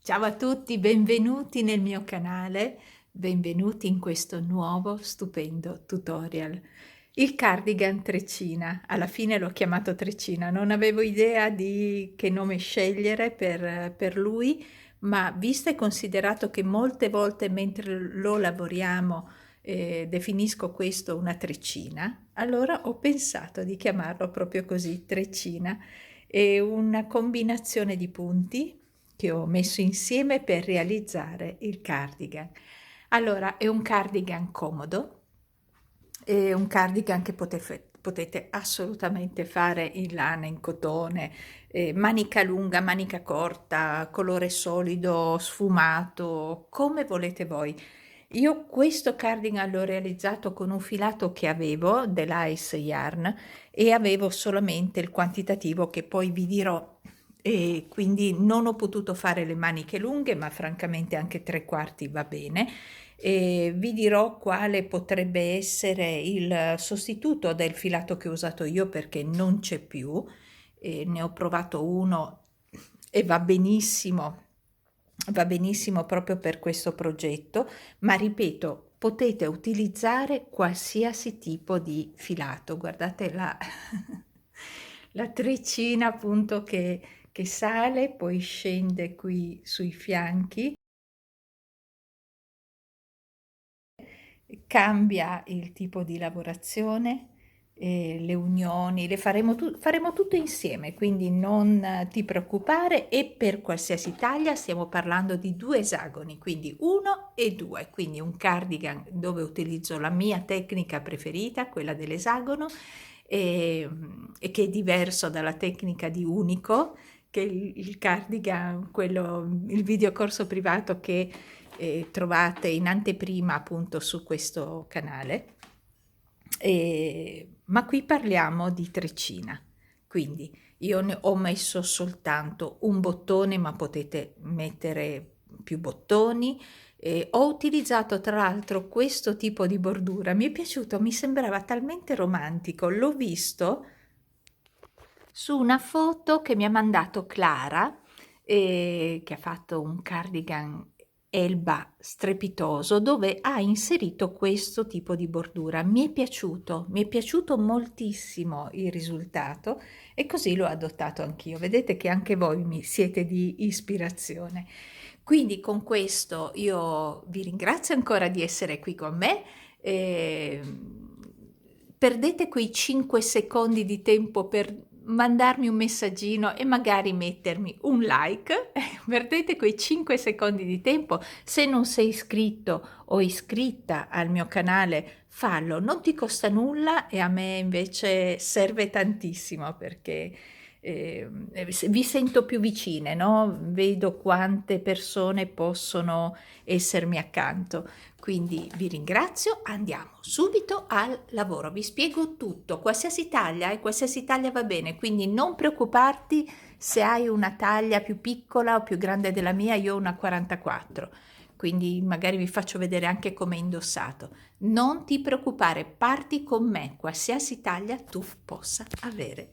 Ciao a tutti, benvenuti nel mio canale, benvenuti in questo nuovo stupendo tutorial. Il cardigan Treccina, alla fine l'ho chiamato Treccina, non avevo idea di che nome scegliere per lui, ma visto e considerato che molte volte mentre lo lavoriamo definisco questo una treccina, allora ho pensato di chiamarlo proprio così, Treccina. È una combinazione di punti che ho messo insieme per realizzare il cardigan. Allora, è un cardigan comodo, è un cardigan che potete assolutamente fare in lana, in cotone, manica lunga, manica corta, colore solido, sfumato, come volete voi. Io questo cardigan l'ho realizzato con un filato che avevo dell'Ice Yarn e avevo solamente il quantitativo che poi vi dirò, e quindi non ho potuto fare le maniche lunghe, ma francamente anche 3/4 va bene. E vi dirò quale potrebbe essere il sostituto del filato che ho usato io perché non c'è più, e ne ho provato uno e va benissimo proprio per questo progetto, ma ripeto, potete utilizzare qualsiasi tipo di filato. Guardate la, la treccina appunto che sale, poi scende qui sui fianchi, cambia il tipo di lavorazione, le unioni, le faremo tutto insieme, quindi non ti preoccupare, e per qualsiasi taglia stiamo parlando di 2 esagoni, quindi 1 e 2, quindi un cardigan dove utilizzo la mia tecnica preferita, quella dell'esagono, e che è diverso dalla tecnica di unico, che è il cardigan, quello, il videocorso privato che trovate in anteprima appunto su questo canale. Ma qui parliamo di treccina, quindi io ne ho messo soltanto un bottone, ma potete mettere più bottoni. Ho utilizzato tra l'altro questo tipo di bordura, mi è piaciuto, mi sembrava talmente romantico, l'ho visto su una foto che mi ha mandato Clara, che ha fatto un cardigan Elba strepitoso dove ha inserito questo tipo di bordura. Mi è piaciuto moltissimo il risultato e così l'ho adottato anch'io. Vedete che anche voi mi siete di ispirazione. Quindi con questo io vi ringrazio ancora di essere qui con me. eh, Perdete quei 5 secondi di tempo per mandarmi un messaggino e magari mettermi un like. Perdete quei 5 secondi di tempo. Se non sei iscritto o iscritta al mio canale, fallo, non ti costa nulla e a me invece serve tantissimo perché vi sento più vicine, no? Vedo quante persone possono essermi accanto. Quindi vi ringrazio, andiamo subito al lavoro, vi spiego tutto, qualsiasi taglia e qualsiasi taglia va bene, quindi non preoccuparti se hai una taglia più piccola o più grande della mia, io ho una 44, quindi magari vi faccio vedere anche come è indossato. Non ti preoccupare, parti con me, qualsiasi taglia tu possa avere.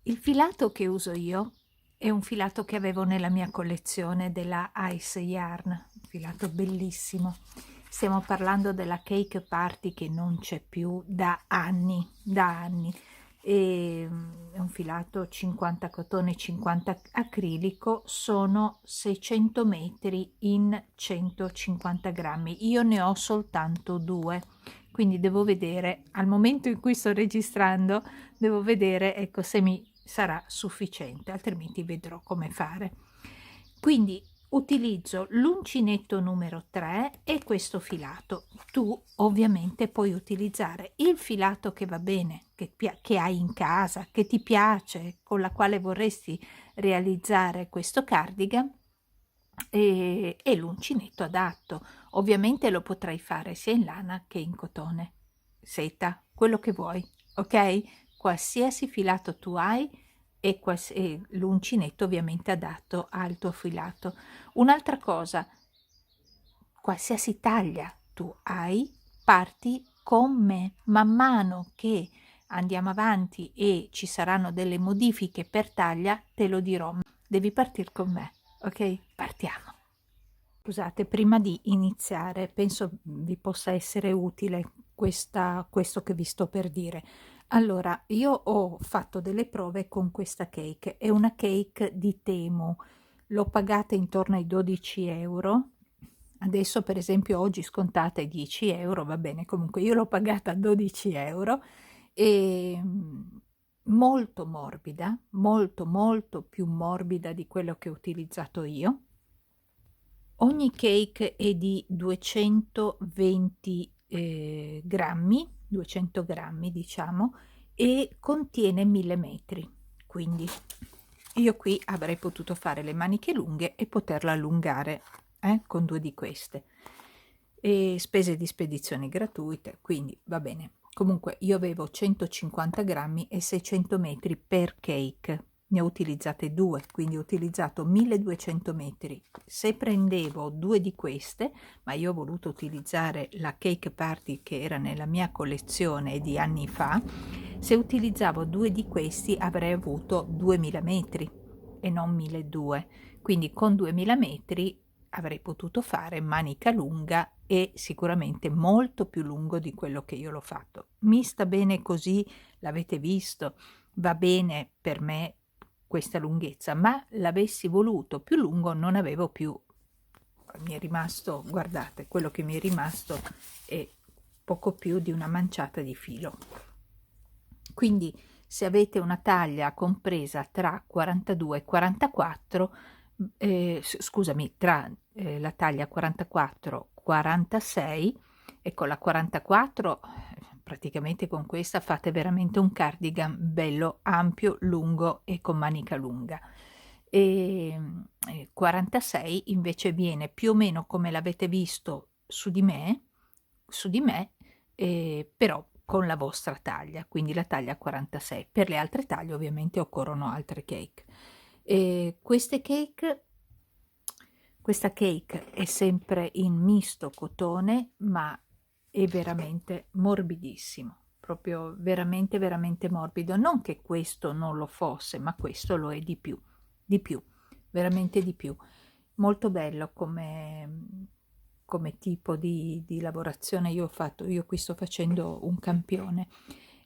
Il filato che uso io è un filato che avevo nella mia collezione della Ice Yarn, un filato bellissimo. Stiamo parlando della Cake Party che non c'è più da anni, da anni. È un filato 50 cotone, 50 acrilico, sono 600 metri in 150 grammi. Io ne ho soltanto 2, quindi devo vedere, al momento in cui sto registrando, devo vedere, ecco, se mi sarà sufficiente, altrimenti vedrò come fare. Quindi utilizzo l'uncinetto numero 3 e questo filato. Tu ovviamente puoi utilizzare il filato che va bene, che hai in casa, che ti piace, con la quale vorresti realizzare questo cardigan, e l'uncinetto adatto. Ovviamente lo potrai fare sia in lana che in cotone, seta, quello che vuoi, ok? Qualsiasi filato tu hai e l'uncinetto ovviamente adatto al tuo filato. Un'altra cosa, qualsiasi taglia tu hai, parti con me. Man mano che andiamo avanti e ci saranno delle modifiche per taglia, te lo dirò. Devi partire con me, ok? Partiamo. Scusate, prima di iniziare, penso vi possa essere utile questo che vi sto per dire. Allora, io ho fatto delle prove con questa cake, è una cake di Temu, l'ho pagata intorno ai 12 euro. Adesso per esempio oggi scontate 10 euro, va bene, comunque io l'ho pagata 12 euro e molto morbida, molto molto più morbida di quello che ho utilizzato io. Ogni cake è di 220 grammi, 200 grammi diciamo, e contiene 1000 metri. Quindi io qui avrei potuto fare le maniche lunghe e poterla allungare con 2 di queste. E spese di spedizione gratuite, quindi va bene. Comunque io avevo 150 grammi e 600 metri per cake. Ne ho utilizzate 2, quindi ho utilizzato 1200 metri. Se prendevo 2 di queste, ma io ho voluto utilizzare la Cake Party che era nella mia collezione di anni fa, se utilizzavo 2 di questi avrei avuto 2000 metri e non 1200. Quindi con 2000 metri avrei potuto fare manica lunga e sicuramente molto più lungo di quello che io l'ho fatto. Mi sta bene così, l'avete visto, va bene per me questa lunghezza, ma l'avessi voluto più lungo non avevo più, mi è rimasto, guardate, quello che mi è rimasto è poco più di una manciata di filo. Quindi se avete una taglia compresa tra 42 e 44, scusami, tra la taglia 44 46, e con la 44 praticamente con questa fate veramente un cardigan bello ampio, lungo e con manica lunga. E 46 invece viene più o meno come l'avete visto su di me, però con la vostra taglia, quindi la taglia 46. Per le altre taglie ovviamente occorrono altre cake. Questa cake è sempre in misto cotone, ma è veramente morbidissimo, proprio veramente veramente morbido. Non che questo non lo fosse, ma questo lo è di più, veramente di più. Molto bello come tipo di lavorazione. Io qui sto facendo un campione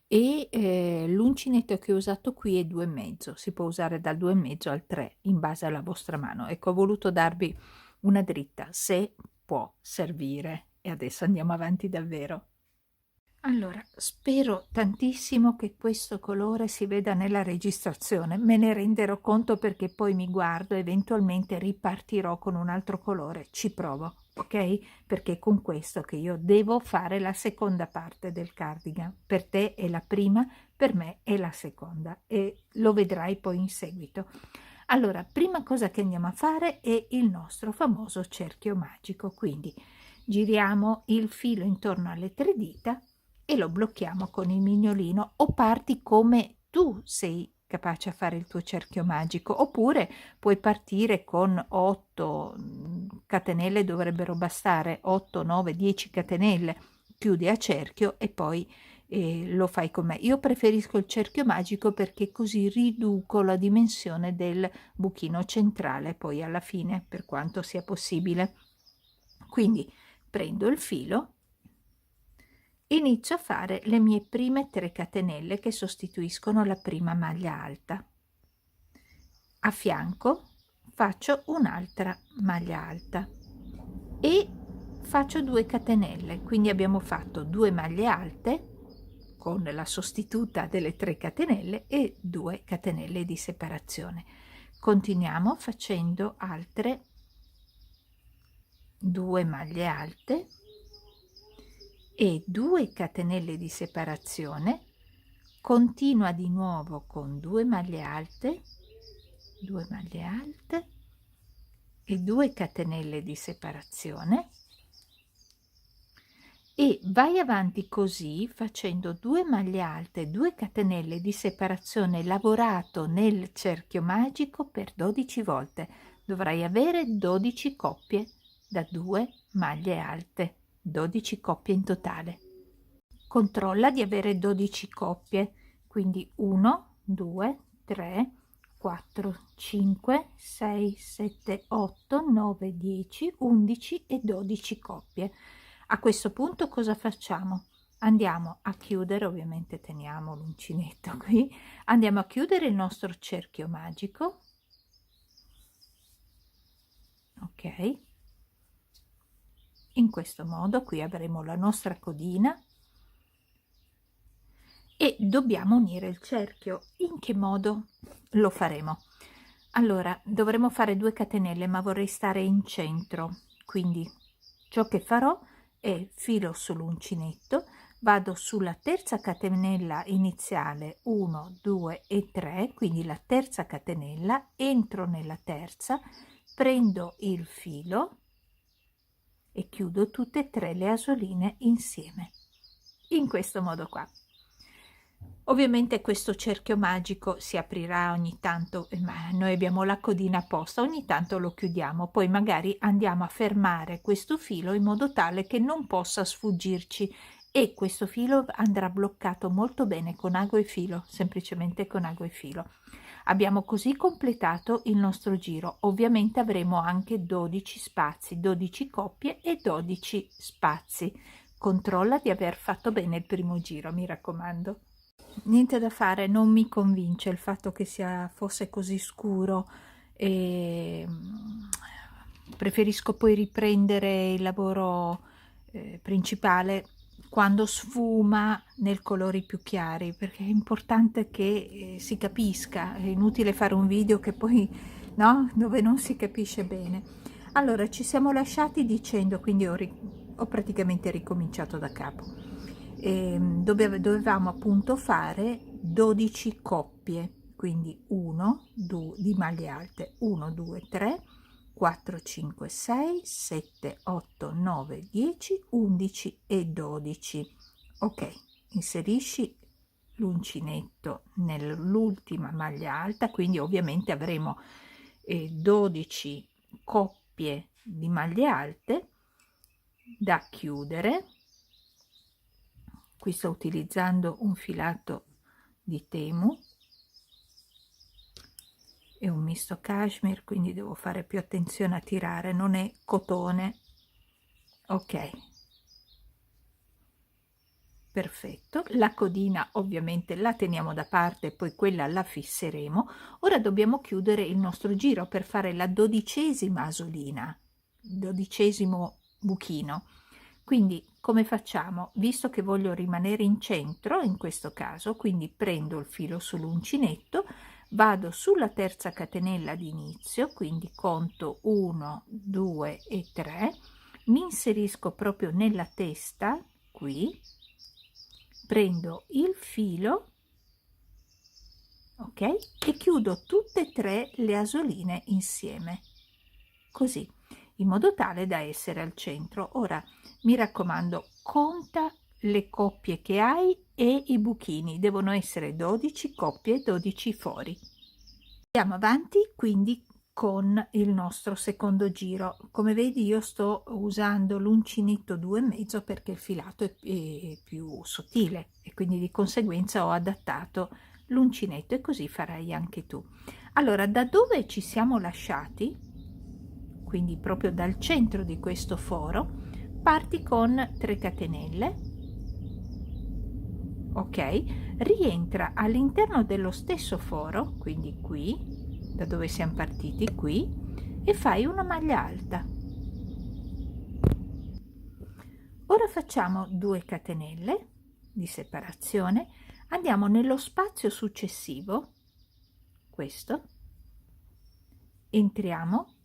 e l'uncinetto che ho usato qui è 2,5, si può usare dal 2,5 al 3 in base alla vostra mano. Ecco, ho voluto darvi una dritta, se può servire. E adesso andiamo avanti davvero. Allora, spero tantissimo che questo colore si veda nella registrazione, me ne renderò conto perché poi mi guardo e eventualmente ripartirò con un altro colore, ci provo, ok? Perché è con questo che io devo fare la seconda parte del cardigan. Per te è la prima, per me è la seconda e lo vedrai poi in seguito. Allora, prima cosa che andiamo a fare è il nostro famoso cerchio magico, quindi giriamo il filo intorno alle 3 dita e lo blocchiamo con il mignolino, o parti come tu sei capace a fare il tuo cerchio magico, oppure puoi partire con 8 catenelle, dovrebbero bastare 8, 9, 10 catenelle, chiudi a cerchio e poi lo fai con me. Io preferisco il cerchio magico perché così riduco la dimensione del buchino centrale poi alla fine, per quanto sia possibile. Quindi prendo il filo, inizio a fare le mie prime 3 catenelle che sostituiscono la prima maglia alta. A fianco faccio un'altra maglia alta e faccio 2 catenelle, quindi abbiamo fatto 2 maglie alte con la sostituta delle 3 catenelle e 2 catenelle di separazione. Continuiamo facendo altre 2 maglie alte e 2 catenelle di separazione, continua di nuovo con 2 maglie alte e 2 catenelle di separazione, e vai avanti così facendo 2 maglie alte, 2 catenelle di separazione lavorato nel cerchio magico per 12 volte. Dovrai avere 12 coppie da 2 maglie alte, 12 coppie in totale. Controlla di avere 12 coppie, quindi 1, 2, 3, 4, 5, 6, 7, 8, 9, 10, 11 e 12 coppie. A questo punto cosa facciamo? Andiamo a chiudere, ovviamente teniamo l'uncinetto qui, andiamo a chiudere il nostro cerchio magico, ok? In questo modo qui avremo la nostra codina e dobbiamo unire il cerchio. In che modo lo faremo? Allora, dovremo fare 2 catenelle, ma vorrei stare in centro, quindi ciò che farò è filo sull'uncinetto, vado sulla terza catenella iniziale 1, 2 e 3, quindi la terza catenella, entro nella terza, prendo il filo e chiudo tutte e 3 le asoline insieme, in questo modo qua. Ovviamente questo cerchio magico si aprirà ogni tanto, ma noi abbiamo la codina apposta, ogni tanto lo chiudiamo, poi magari andiamo a fermare questo filo in modo tale che non possa sfuggirci, e questo filo andrà bloccato molto bene con ago e filo, semplicemente con ago e filo. Abbiamo così completato il nostro giro. Ovviamente avremo anche 12 spazi, 12 coppie e 12 spazi. Controlla di aver fatto bene il primo giro, mi raccomando. Niente da fare, non mi convince il fatto che fosse così scuro, e preferisco poi riprendere il lavoro principale quando sfuma nel colori più chiari, perché è importante che si capisca. È inutile fare un video che poi no, dove non si capisce bene. Allora ci siamo lasciati dicendo, quindi ho praticamente ricominciato da capo. Dovevamo appunto fare 12 coppie, quindi 1, 2 di maglie alte, 1, 2, 3, 4, 5, 6, 7, 8, 9, 10, 11 e 12. Ok, inserisci l'uncinetto nell'ultima maglia alta, quindi ovviamente avremo 12 coppie di maglie alte da chiudere. Qui sto utilizzando un filato di Temu e un misto cashmere, quindi devo fare più attenzione a tirare, non è cotone. Ok, perfetto. La codina ovviamente la teniamo da parte, poi quella la fisseremo. Ora dobbiamo chiudere il nostro giro per fare la 12ª asolina, 12° buchino. Quindi come facciamo? Visto che voglio rimanere in centro in questo caso, quindi prendo il filo sull'uncinetto, vado sulla terza catenella di inizio, quindi conto 1, 2 e 3, mi inserisco proprio nella testa qui, prendo il filo, ok, e chiudo tutte e 3 le asoline insieme, così, in modo tale da essere al centro. Ora mi raccomando, conta le coppie che hai e i buchini, devono essere 12 coppie e 12 fori. Andiamo avanti quindi con il nostro secondo giro. Come vedi io sto usando l'uncinetto 2,5 perché il filato è più sottile e quindi di conseguenza ho adattato l'uncinetto, e così farai anche tu. Allora, da dove ci siamo lasciati, quindi proprio dal centro di questo foro, parti con 3 catenelle, ok, rientra all'interno dello stesso foro, quindi qui, da dove siamo partiti, qui, e fai una maglia alta. Ora facciamo 2 catenelle di separazione, andiamo nello spazio successivo, questo, entriamo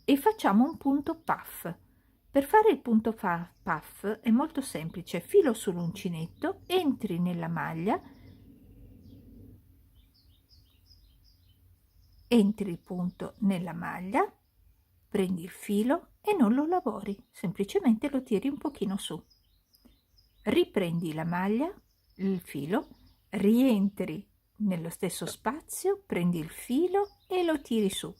e facciamo un punto puff, Per fare il punto puff è molto semplice: filo sull'uncinetto, entri nella maglia, entri il punto nella maglia, prendi il filo e non lo lavori, semplicemente lo tiri un pochino su, riprendi la maglia, il filo, rientri nello stesso spazio, prendi il filo e lo tiri su.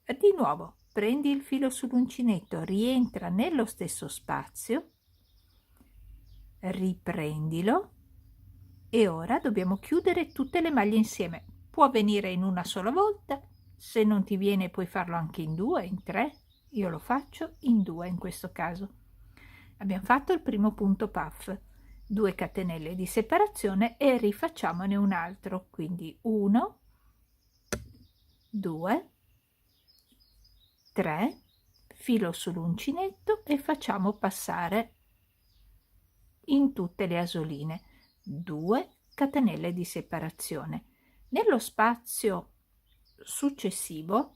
Di nuovo, prendi il filo sull'uncinetto, rientra nello stesso spazio, riprendilo e ora dobbiamo chiudere tutte le maglie insieme. Può avvenire in una sola volta, se non ti viene puoi farlo anche in 2, in 3, io lo faccio in 2 in questo caso. Abbiamo fatto il primo punto puff, 2 catenelle di separazione e rifacciamone un altro, quindi 1, 2, 3, filo sull'uncinetto e facciamo passare in tutte le asoline 2 catenelle di separazione. Nello spazio successivo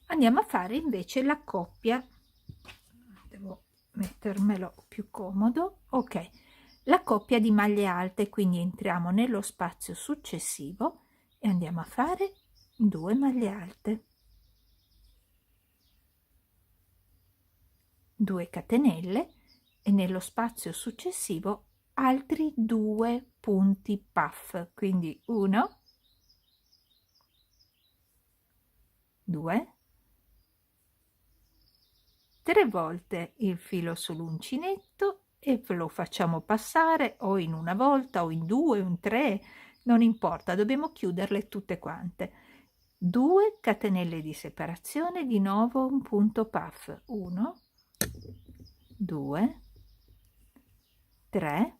andiamo a fare invece la coppia, devo mettermelo più comodo, ok, la coppia di maglie alte, quindi entriamo nello spazio successivo e andiamo a fare 2 maglie alte, 2 catenelle e nello spazio successivo altri 2 punti puff, quindi 1, 2, 3 volte il filo sull'uncinetto e lo facciamo passare o in una volta o in 2 o in 3, non importa, dobbiamo chiuderle tutte quante. 2 catenelle di separazione, di nuovo un punto puff, 1, 2, 3,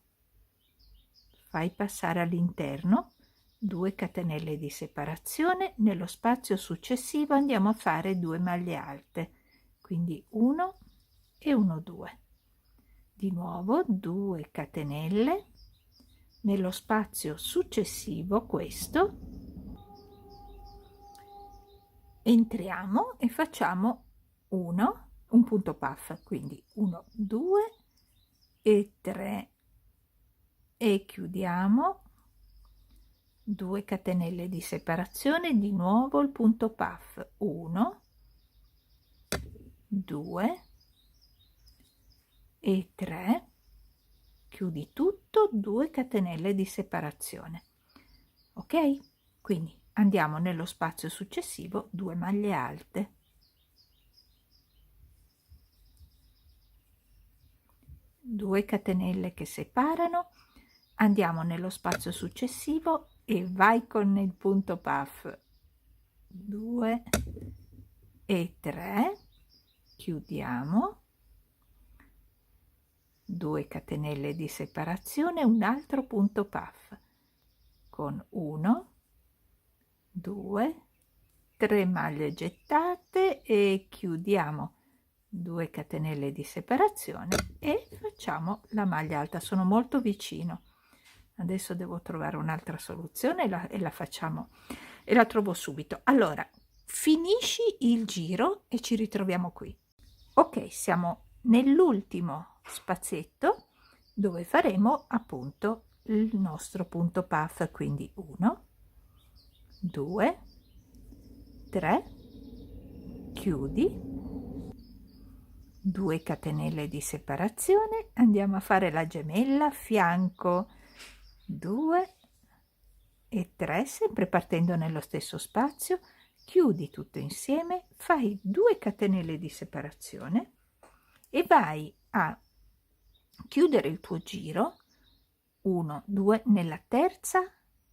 fai passare all'interno 2 catenelle di separazione, nello spazio successivo andiamo a fare 2 maglie alte, quindi 1 e 1, 2, di nuovo 2 catenelle, nello spazio successivo questo entriamo e facciamo un punto puff, quindi 1, 2 e 3 e chiudiamo 2 catenelle di separazione, di nuovo il punto puff, 1, 2 e 3, chiudi tutto, 2 catenelle di separazione, ok? Quindi andiamo nello spazio successivo, 2 maglie alte, 2 catenelle che separano, andiamo nello spazio successivo e vai con il punto puff, 2 e 3, chiudiamo, 2 catenelle di separazione, un altro punto puff con 1, 2, 3 maglie gettate e chiudiamo, 2 catenelle di separazione e facciamo la maglia alta. Sono molto vicino, adesso devo trovare un'altra soluzione e la facciamo e la trovo subito. Allora finisci il giro e ci ritroviamo qui. Ok, siamo nell'ultimo spazietto dove faremo appunto il nostro punto puff, quindi 1, 2, 3, chiudi, 2 catenelle di separazione, andiamo a fare la gemella, fianco 2 e 3, sempre partendo nello stesso spazio, chiudi tutto insieme, fai 2 catenelle di separazione e vai a chiudere il tuo giro 1, 2 nella terza,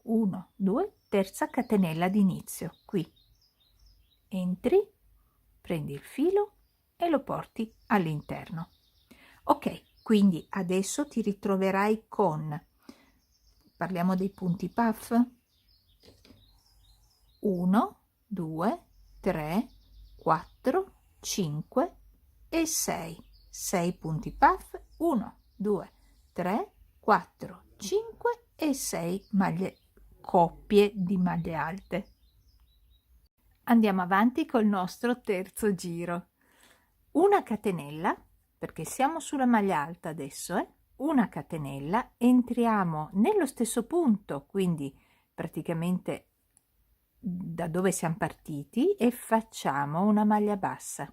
1, 2, terza catenella d'inizio, qui entri, prendi il filo e lo porti all'interno. Ok, quindi adesso ti ritroverai con, parliamo dei punti puff, 1, 2, 3, 4, 5 e 6, 6 punti puff, 1, 2, 3, 4, 5 e 6 maglie, coppie di maglie alte. Andiamo avanti col nostro terzo giro. una catenella, perché siamo sulla maglia alta adesso, una catenella, entriamo nello stesso punto, quindi praticamente da dove siamo partiti, e facciamo una maglia bassa.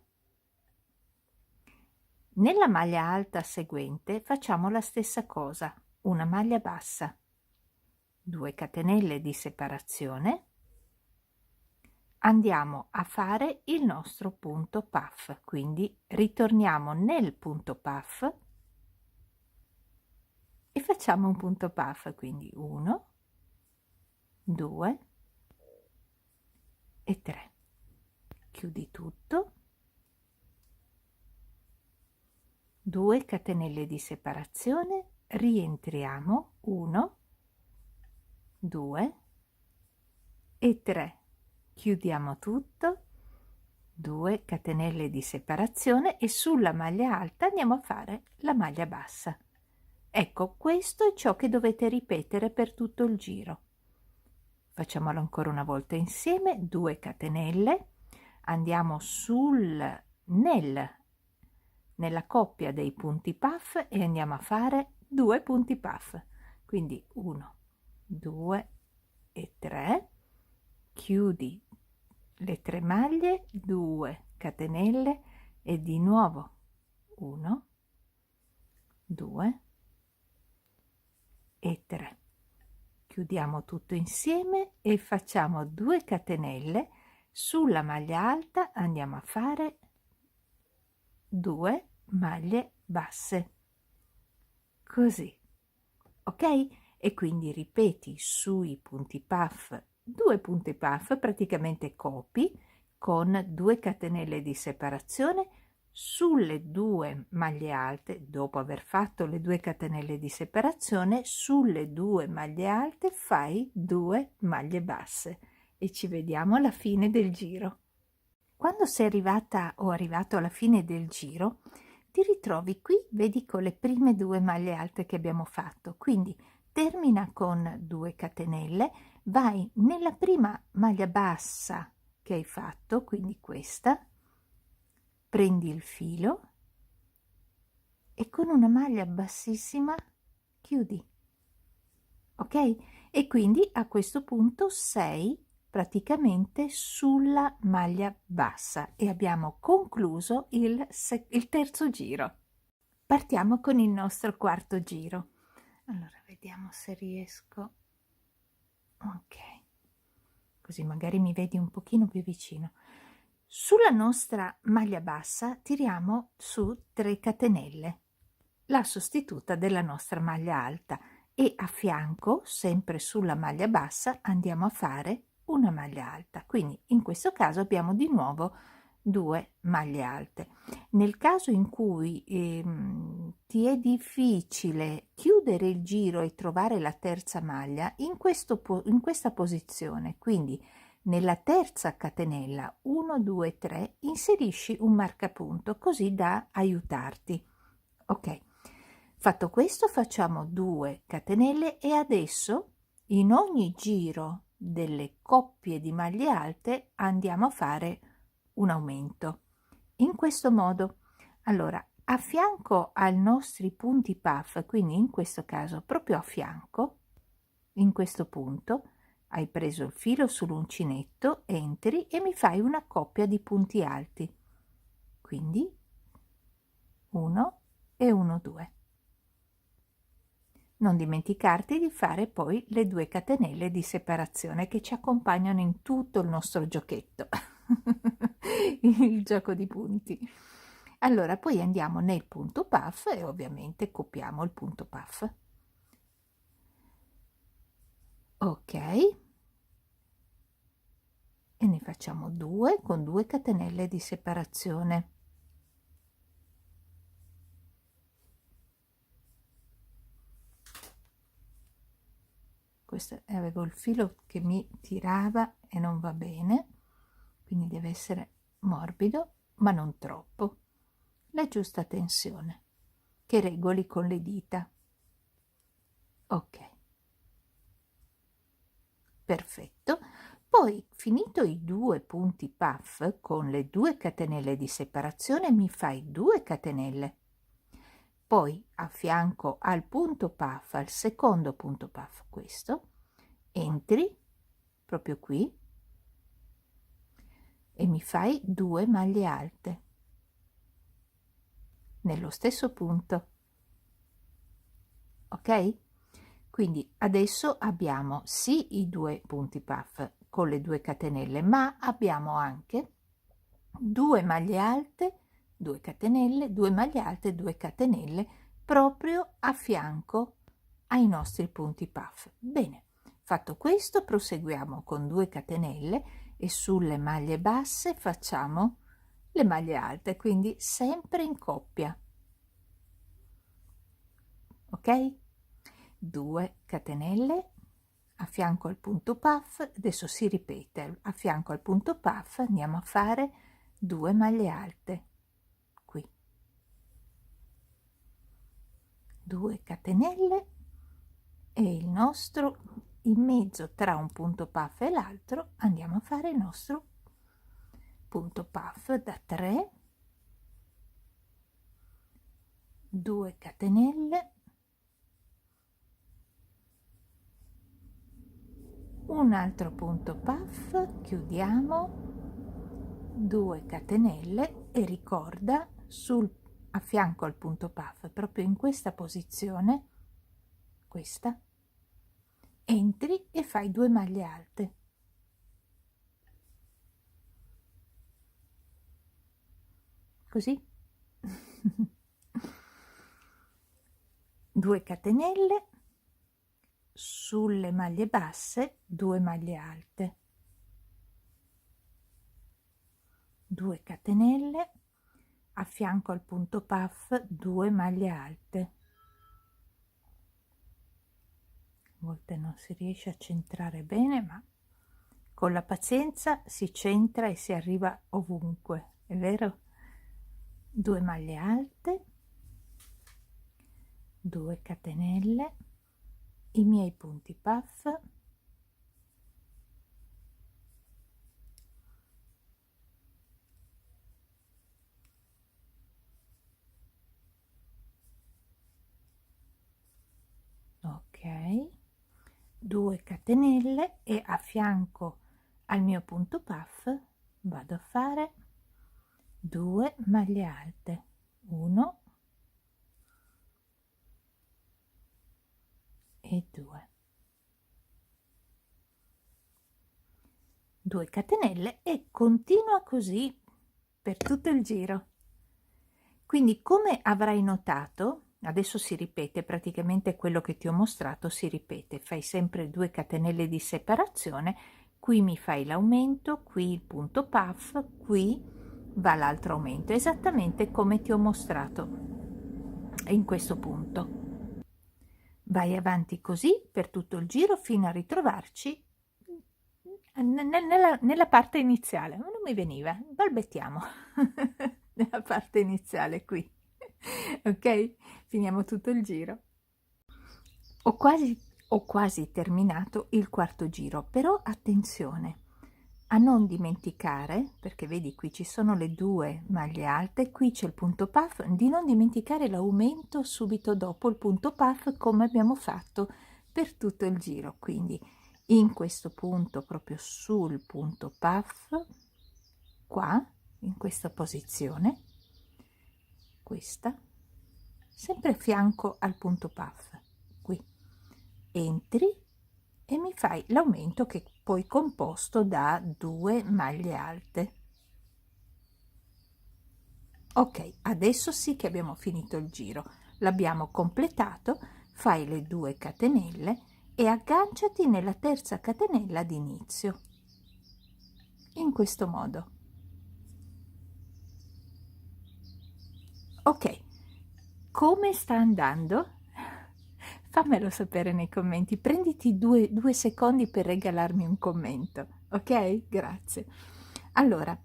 Nella maglia alta seguente facciamo la stessa cosa, una maglia bassa, 2 catenelle di separazione, andiamo a fare il nostro punto puff, quindi ritorniamo nel punto puff e facciamo un punto puff, quindi 1, 2 e 3. Chiudi tutto, 2 catenelle di separazione, rientriamo, 1, 2 e 3. Chiudiamo tutto, 2 catenelle di separazione e sulla maglia alta andiamo a fare la maglia bassa. Ecco, questo è ciò che dovete ripetere per tutto il giro. Facciamolo ancora una volta insieme, 2 catenelle, andiamo nella coppia dei punti puff e andiamo a fare 2 punti puff. Quindi 1, 2 e 3, chiudi le 3 maglie, 2 catenelle e di nuovo 1, 2 e 3. Chiudiamo tutto insieme e facciamo 2 catenelle, sulla maglia alta andiamo a fare 2 maglie basse, così, ok? E quindi ripeti sui punti puff 2 punti puff, praticamente copi con 2 catenelle di separazione sulle 2 maglie alte. Dopo aver fatto le 2 catenelle di separazione, sulle 2 maglie alte fai 2 maglie basse e ci vediamo alla fine del giro. Quando sei arrivata o arrivato alla fine del giro, ti ritrovi qui, vedi, con le prime 2 maglie alte che abbiamo fatto. Quindi termina con 2 catenelle, vai nella prima maglia bassa che hai fatto, quindi questa, prendi il filo e con una maglia bassissima chiudi, ok? E quindi a questo punto sei praticamente sulla maglia bassa e abbiamo concluso il terzo giro. Partiamo con il nostro quarto giro. Allora, vediamo se riesco. Ok, così magari mi vedi un pochino più vicino. Sulla nostra maglia bassa tiriamo su 3 catenelle, la sostituta della nostra maglia alta, e a fianco, sempre sulla maglia bassa, andiamo a fare una maglia alta. Quindi in questo caso abbiamo di nuovo 2 maglie alte. Nel caso in cui ti è difficile chiudere il giro e trovare la terza maglia, in questa posizione, quindi nella terza catenella 1, 2, 3, inserisci un marcapunto così da aiutarti. Ok, fatto questo facciamo 2 catenelle e adesso in ogni giro delle coppie di maglie alte andiamo a fare un aumento in questo modo. Allora, a fianco ai nostri punti puff, quindi in questo caso proprio a fianco, in questo punto hai preso il filo sull'uncinetto, entri e mi fai una coppia di punti alti, quindi 1 e 1, 2. Non dimenticarti di fare poi le 2 catenelle di separazione che ci accompagnano in tutto il nostro giochetto, il gioco di punti. Allora poi andiamo nel punto puff e ovviamente copiamo il punto puff. Ok, e ne facciamo 2 con 2 catenelle di separazione. Questo, avevo il filo che mi tirava e non va bene, quindi deve essere morbido ma non troppo, la giusta tensione che regoli con le dita. Ok, perfetto. Poi, finito i 2 punti puff, con le 2 catenelle di separazione mi fai 2 catenelle. Poi a fianco al punto puff, al secondo punto puff, questo, entri proprio qui e mi fai 2 maglie alte nello stesso punto. Ok? Quindi adesso abbiamo sì i 2 punti puff con le 2 catenelle, ma abbiamo anche 2 maglie alte, 2 catenelle, 2 maglie alte, 2 catenelle proprio a fianco ai nostri punti puff. Bene, fatto questo proseguiamo con 2 catenelle e sulle maglie basse facciamo le maglie alte, quindi sempre in coppia. Ok? 2 catenelle a fianco al punto puff, adesso si ripete, a fianco al punto puff andiamo a fare 2 maglie alte, qui 2 catenelle e il nostro, in mezzo tra un punto puff e l'altro andiamo a fare il nostro punto puff da 3, 2 catenelle, un altro punto puff, chiudiamo, 2 catenelle e ricorda a fianco al punto puff, proprio in questa posizione, questa, entri e fai 2 maglie alte. Così. 2 catenelle, sulle maglie basse 2 maglie alte, 2 catenelle, a fianco al punto puff 2 maglie alte. A volte non si riesce a centrare bene, ma con la pazienza si centra e si arriva ovunque, è vero? 2 maglie alte, 2 catenelle, i miei punti puff, ok, 2 catenelle e a fianco al mio punto puff vado a fare 2 maglie alte, 1 e 2, 2 catenelle e continua così per tutto il giro. Quindi, come avrai notato, adesso si ripete praticamente quello che ti ho mostrato, si ripete, fai sempre 2 catenelle di separazione, qui mi fai l'aumento, qui il punto puff, qui va l'altro aumento, esattamente come ti ho mostrato in questo punto. Vai avanti così per tutto il giro fino a ritrovarci nella parte iniziale. Ma non mi veniva, balbettiamo nella parte iniziale qui. Ok? Finiamo tutto il giro. Ho quasi terminato il quarto giro, però attenzione a non dimenticare, perché vedi qui ci sono le 2 maglie alte, qui c'è il punto puff, di non dimenticare l'aumento subito dopo il punto puff come abbiamo fatto per tutto il giro. Quindi in questo punto, proprio sul punto puff, qua, in questa posizione, questa, sempre a fianco al punto puff, qui, entri e mi fai l'aumento che poi composto da 2 maglie alte. Ok, adesso sì che abbiamo finito il giro, l'abbiamo completato, fai le 2 catenelle e agganciati nella terza catenella d'inizio, in questo modo. Ok, come sta andando? Fammelo sapere nei commenti, prenditi due secondi per regalarmi un commento, ok? Grazie. Allora,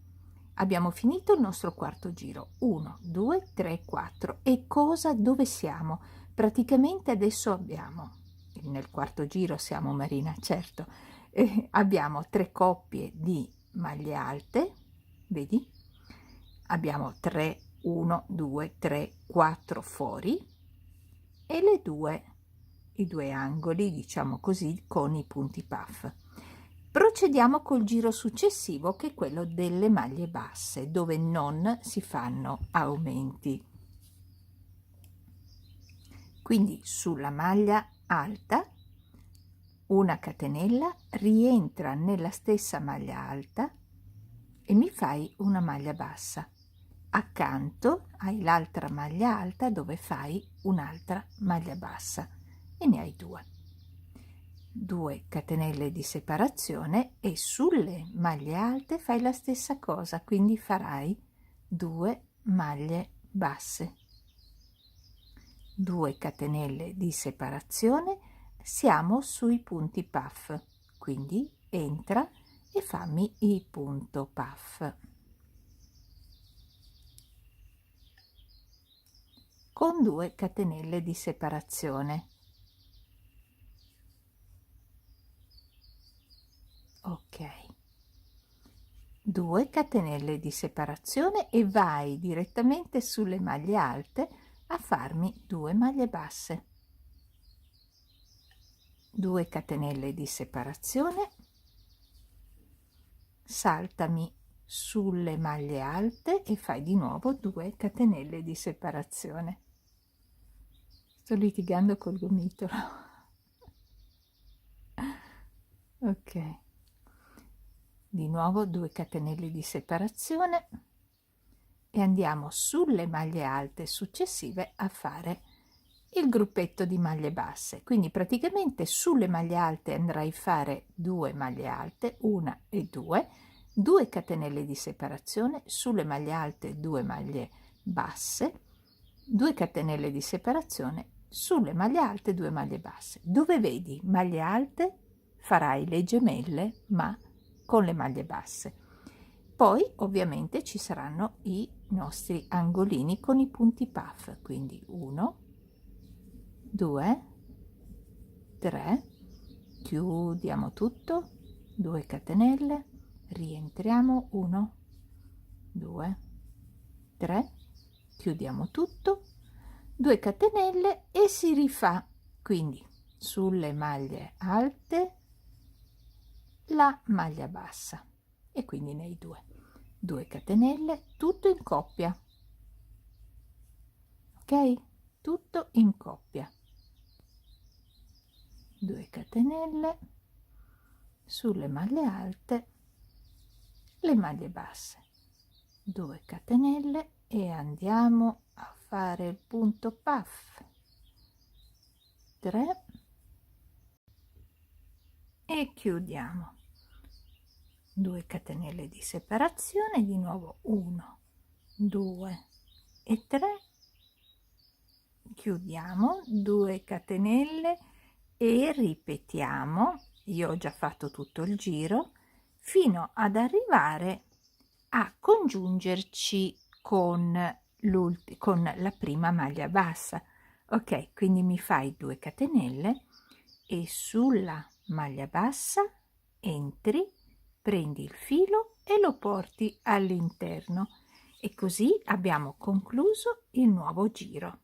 abbiamo finito il nostro quarto giro, 1, 2, 3, 4. E dove siamo? Praticamente adesso abbiamo, nel quarto giro siamo Marina, certo, abbiamo 3 coppie di maglie alte, vedi? Abbiamo 3, 1, 2, 3, 4 fori e i due angoli, diciamo così, con i punti puff. Procediamo col giro successivo, che è quello delle maglie basse, dove non si fanno aumenti. Quindi sulla maglia alta una catenella, rientra nella stessa maglia alta e mi fai una maglia bassa. Accanto hai l'altra maglia alta dove fai un'altra maglia bassa e ne hai 2 catenelle di separazione, e sulle maglie alte fai la stessa cosa, quindi farai 2 maglie basse, 2 catenelle di separazione. Siamo sui punti puff, quindi entra e fammi il punto puff con 2 catenelle di separazione. Ok, 2 catenelle di separazione e vai direttamente sulle maglie alte a farmi 2 maglie basse, 2 catenelle di separazione, saltami sulle maglie alte e fai di nuovo 2 catenelle di separazione. Sto litigando col gomitolo. Ok, di nuovo 2 catenelle di separazione e andiamo sulle maglie alte successive a fare il gruppetto di maglie basse. Quindi praticamente sulle maglie alte andrai a fare 2 maglie alte, 1 e 2, 2 catenelle di separazione, sulle maglie alte 2 maglie basse, 2 catenelle di separazione, sulle maglie alte 2 maglie basse. Dove vedi maglie alte farai le gemelle ma con le maglie basse. Poi ovviamente ci saranno i nostri angolini con i punti puff, quindi 1, 2, 3, chiudiamo tutto, 2 catenelle, rientriamo, 1, 2, 3, chiudiamo tutto, 2 catenelle e si rifà, quindi sulle maglie alte la maglia bassa e quindi ne hai 2 catenelle, tutto in coppia, ok? Tutto in coppia, 2 catenelle sulle maglie alte, le maglie basse, 2 catenelle e andiamo a fare il punto puff, 3 e chiudiamo, 2 catenelle di separazione, di nuovo 1, 2 e 3, chiudiamo, 2 catenelle e ripetiamo. Io ho già fatto tutto il giro fino ad arrivare a congiungerci con la prima maglia bassa. Ok, quindi mi fai 2 catenelle e sulla maglia bassa entri, prendi il filo e lo porti all'interno e così abbiamo concluso il nuovo giro.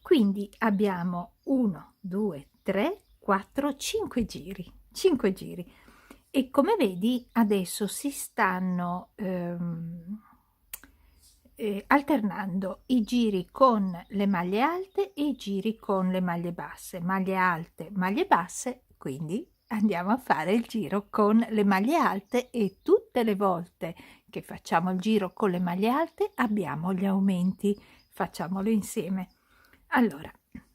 Quindi abbiamo 1, 2, 3, 4, 5 giri, 5 giri. E come vedi adesso si stanno alternando i giri con le maglie alte e i giri con le maglie basse, maglie alte, maglie basse, quindi andiamo a fare il giro con le maglie alte e tutte le volte che facciamo il giro con le maglie alte abbiamo gli aumenti, facciamolo insieme. Allora,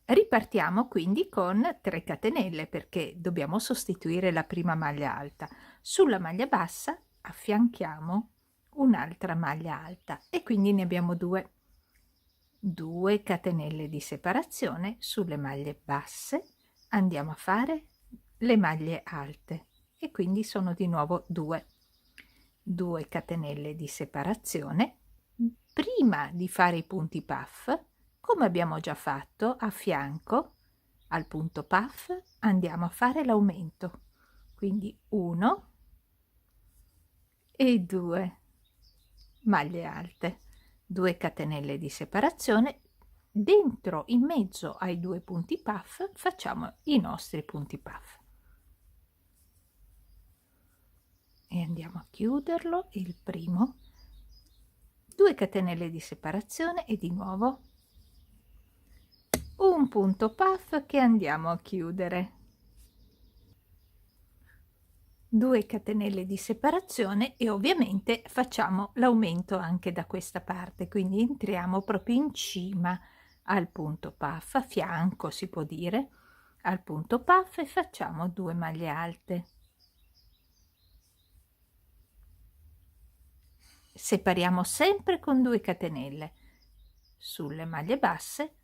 ripartiamo quindi con 3 catenelle perché dobbiamo sostituire la prima maglia alta. Sulla maglia bassa affianchiamo un'altra maglia alta e quindi ne abbiamo 2 catenelle di separazione. Sulle maglie basse andiamo a fare le maglie alte e quindi sono di nuovo 2 catenelle di separazione. Prima di fare i punti puff, come abbiamo già fatto, a fianco al punto puff andiamo a fare l'aumento, quindi 1 e 2 maglie alte, 2 catenelle di separazione. Dentro, in mezzo ai due punti puff, facciamo i nostri punti puff e andiamo a chiuderlo, il primo, 2 catenelle di separazione e di nuovo un punto puff che andiamo a chiudere, 2 catenelle di separazione e ovviamente facciamo l'aumento anche da questa parte, quindi entriamo proprio in cima al punto puff, a fianco si può dire, al punto puff, e facciamo 2 maglie alte. Separiamo sempre con 2 catenelle sulle maglie basse,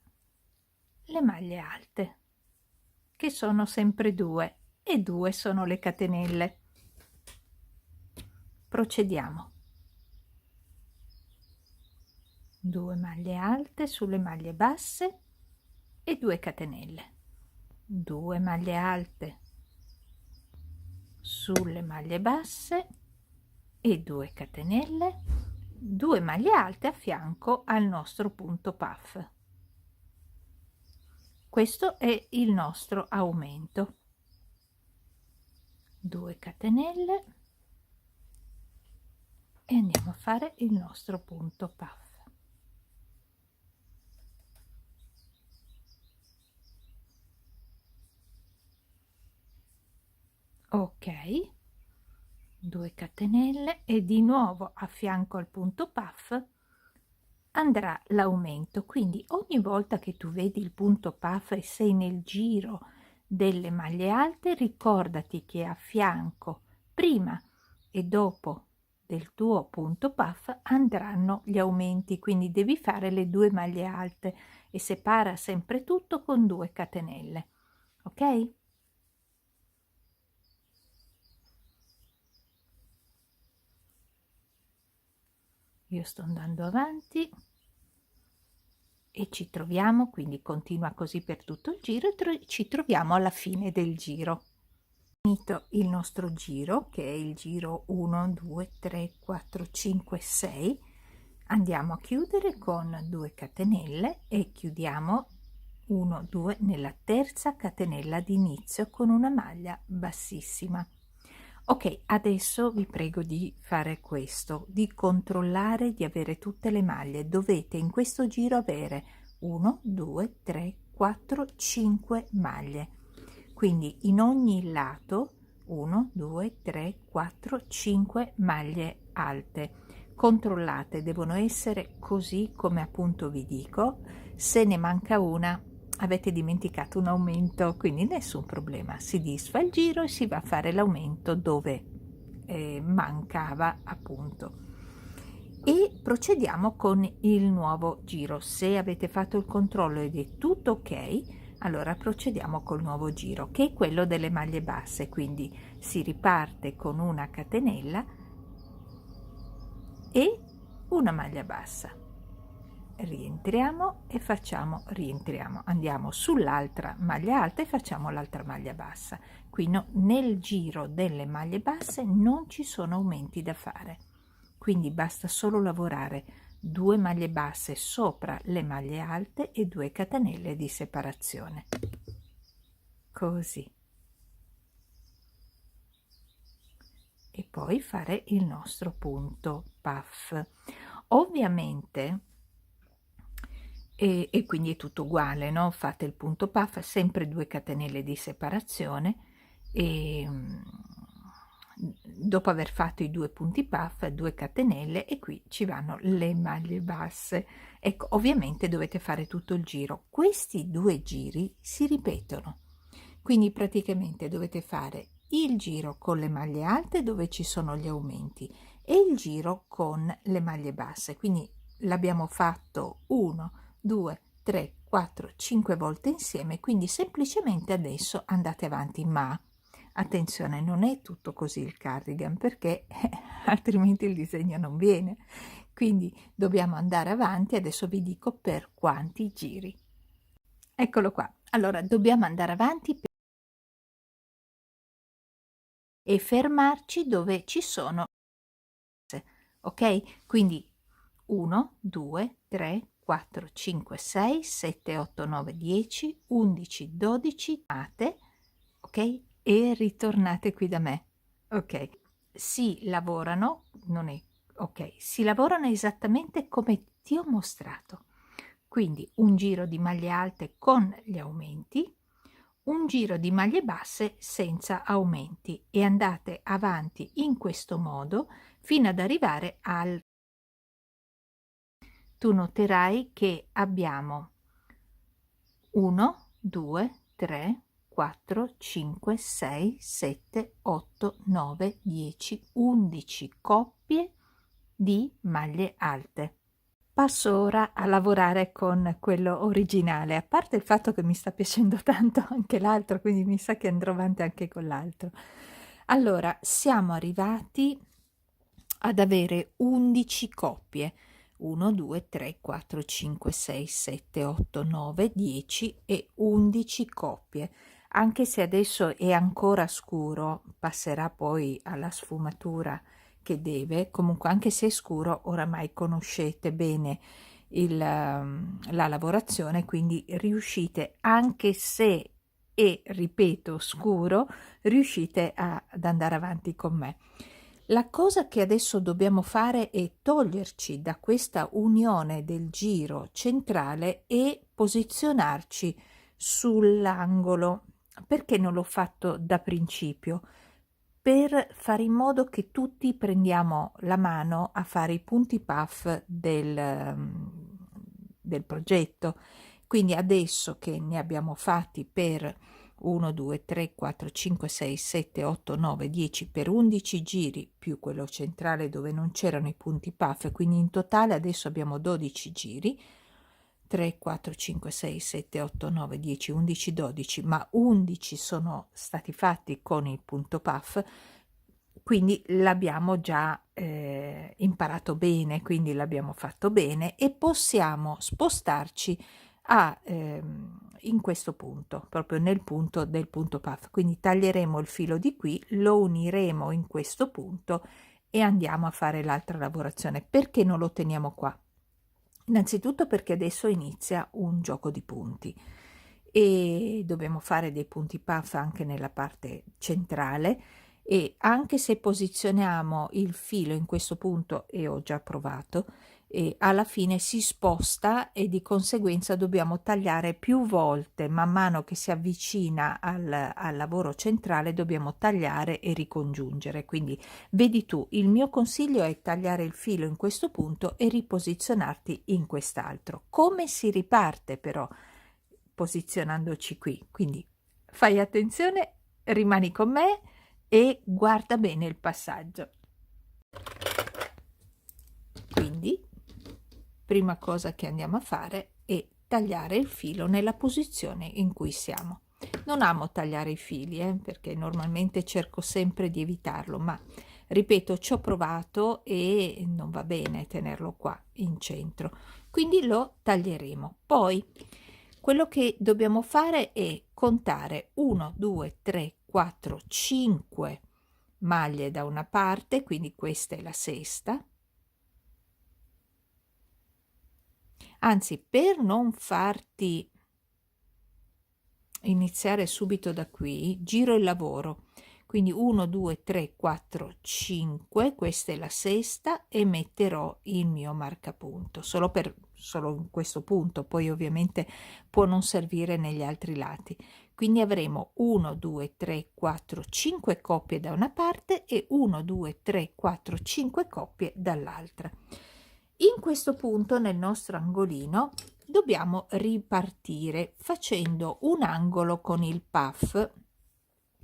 le maglie alte, che sono sempre 2, e 2 sono le catenelle. Procediamo. 2 maglie alte sulle maglie basse e 2 catenelle, 2 maglie alte sulle maglie basse e 2 catenelle, 2 maglie alte a fianco al nostro punto puff. Questo è il nostro aumento. 2 catenelle e andiamo a fare il nostro punto puff. Ok, 2 catenelle e di nuovo a fianco al punto puff andrà l'aumento, quindi ogni volta che tu vedi il punto puff e sei nel giro delle maglie alte, ricordati che a fianco, prima e dopo del tuo punto puff, andranno gli aumenti, quindi devi fare le 2 maglie alte e separa sempre tutto con 2 catenelle, ok? Io sto andando avanti e ci troviamo, quindi continua così per tutto il giro e ci troviamo alla fine del giro. Finito il nostro giro, che è il giro 1 2 3 4 5 6, andiamo a chiudere con 2 catenelle e chiudiamo 1 2 nella terza catenella di inizio con una maglia bassissima. Ok, adesso vi prego di fare questo, di controllare di avere tutte le maglie. Dovete in questo giro avere 1 2 3 4 5 maglie, quindi in ogni lato 1 2 3 4 5 maglie alte. Controllate, devono essere così come appunto vi dico. Se ne manca una, avete dimenticato un aumento, quindi nessun problema, si disfa il giro e si va a fare l'aumento dove mancava appunto. E procediamo con il nuovo giro. Se avete fatto il controllo ed è tutto ok, allora procediamo col nuovo giro, che è quello delle maglie basse, quindi si riparte con una catenella e una maglia bassa. Rientriamo e rientriamo, andiamo sull'altra maglia alta e facciamo l'altra maglia bassa. Qui nel giro delle maglie basse non ci sono aumenti da fare, quindi basta solo lavorare 2 maglie basse sopra le maglie alte e 2 catenelle di separazione, così, e poi fare il nostro punto puff. Ovviamente e quindi è tutto uguale, no? Fate il punto puff, sempre 2 catenelle di separazione e dopo aver fatto i 2 punti puff, 2 catenelle, e qui ci vanno le maglie basse. Ecco, ovviamente dovete fare tutto il giro. Questi 2 giri si ripetono, quindi praticamente dovete fare il giro con le maglie alte dove ci sono gli aumenti e il giro con le maglie basse, quindi l'abbiamo fatto 1 2 3 4 5 volte insieme, quindi semplicemente adesso andate avanti, ma attenzione, non è tutto così il cardigan, perché altrimenti il disegno non viene, quindi dobbiamo andare avanti. Adesso vi dico per quanti giri. Eccolo qua. Allora dobbiamo andare avanti e fermarci dove ci sono, ok? Quindi 1, 2, 3, 4, 5, 6, 7, 8, 9, 10, 11, 12, ok? E ritornate qui da me, ok? Si lavorano, non è, ok, si lavorano esattamente come ti ho mostrato. Quindi un giro di maglie alte con gli aumenti, un giro di maglie basse senza aumenti e andate avanti in questo modo fino ad arrivare al... Tu noterai che abbiamo 1, 2, 3, 4, 5, 6, 7, 8, 9, 10, 11 coppie di maglie alte. Passo ora a lavorare con quello originale, a parte il fatto che mi sta piacendo tanto anche l'altro, quindi mi sa che andrò avanti anche con l'altro. Allora, siamo arrivati ad avere 11 coppie. 1, 2, 3, 4, 5, 6, 7, 8, 9, 10 e 11 coppie. Anche se adesso è ancora scuro, passerà poi alla sfumatura che deve, comunque anche se è scuro, oramai conoscete bene la lavorazione, quindi riuscite, anche se è, ripeto, scuro, riuscite ad andare avanti con me. La cosa che adesso dobbiamo fare è toglierci da questa unione del giro centrale e posizionarci sull'angolo. Perché non l'ho fatto da principio? Per fare in modo che tutti prendiamo la mano a fare i punti puff del progetto. Quindi adesso che ne abbiamo fatti per 1, 2, 3, 4, 5, 6, 7, 8, 9, 10 per 11 giri più quello centrale dove non c'erano i punti puff, quindi in totale adesso abbiamo 12 giri, 3, 4, 5, 6, 7, 8, 9, 10, 11, 12, ma 11 sono stati fatti con il punto puff, quindi l'abbiamo già imparato bene, quindi l'abbiamo fatto bene e possiamo spostarci in questo punto, proprio nel punto del punto puff. Quindi taglieremo il filo di qui, lo uniremo in questo punto e andiamo a fare l'altra lavorazione. Perché non lo teniamo qua? Innanzitutto perché adesso inizia un gioco di punti e dobbiamo fare dei punti puff anche nella parte centrale, e anche se posizioniamo il filo in questo punto, e ho già provato, e alla fine si sposta e di conseguenza dobbiamo tagliare più volte man mano che si avvicina al lavoro centrale, dobbiamo tagliare e ricongiungere. Quindi vedi tu, il mio consiglio è tagliare il filo in questo punto e riposizionarti in quest'altro. Come si riparte però posizionandoci qui? Quindi fai attenzione, rimani con me e guarda bene il passaggio. Quindi prima cosa che andiamo a fare è tagliare il filo nella posizione in cui siamo. Non amo tagliare i fili perché normalmente cerco sempre di evitarlo, ma ripeto, ci ho provato e non va bene tenerlo qua in centro, quindi lo taglieremo. Poi quello che dobbiamo fare è contare 1, 2, 3, 4, 5 maglie da una parte, quindi questa è la sesta. Anzi, per non farti iniziare subito da qui, giro il lavoro. Quindi 1, 2, 3, 4, 5, questa è la sesta e metterò il mio marcapunto, solo in questo punto, poi ovviamente può non servire negli altri lati. Quindi avremo 1, 2, 3, 4, 5 coppie da una parte e 1, 2, 3, 4, 5 coppie dall'altra. In questo punto nel nostro angolino dobbiamo ripartire facendo un angolo con il puff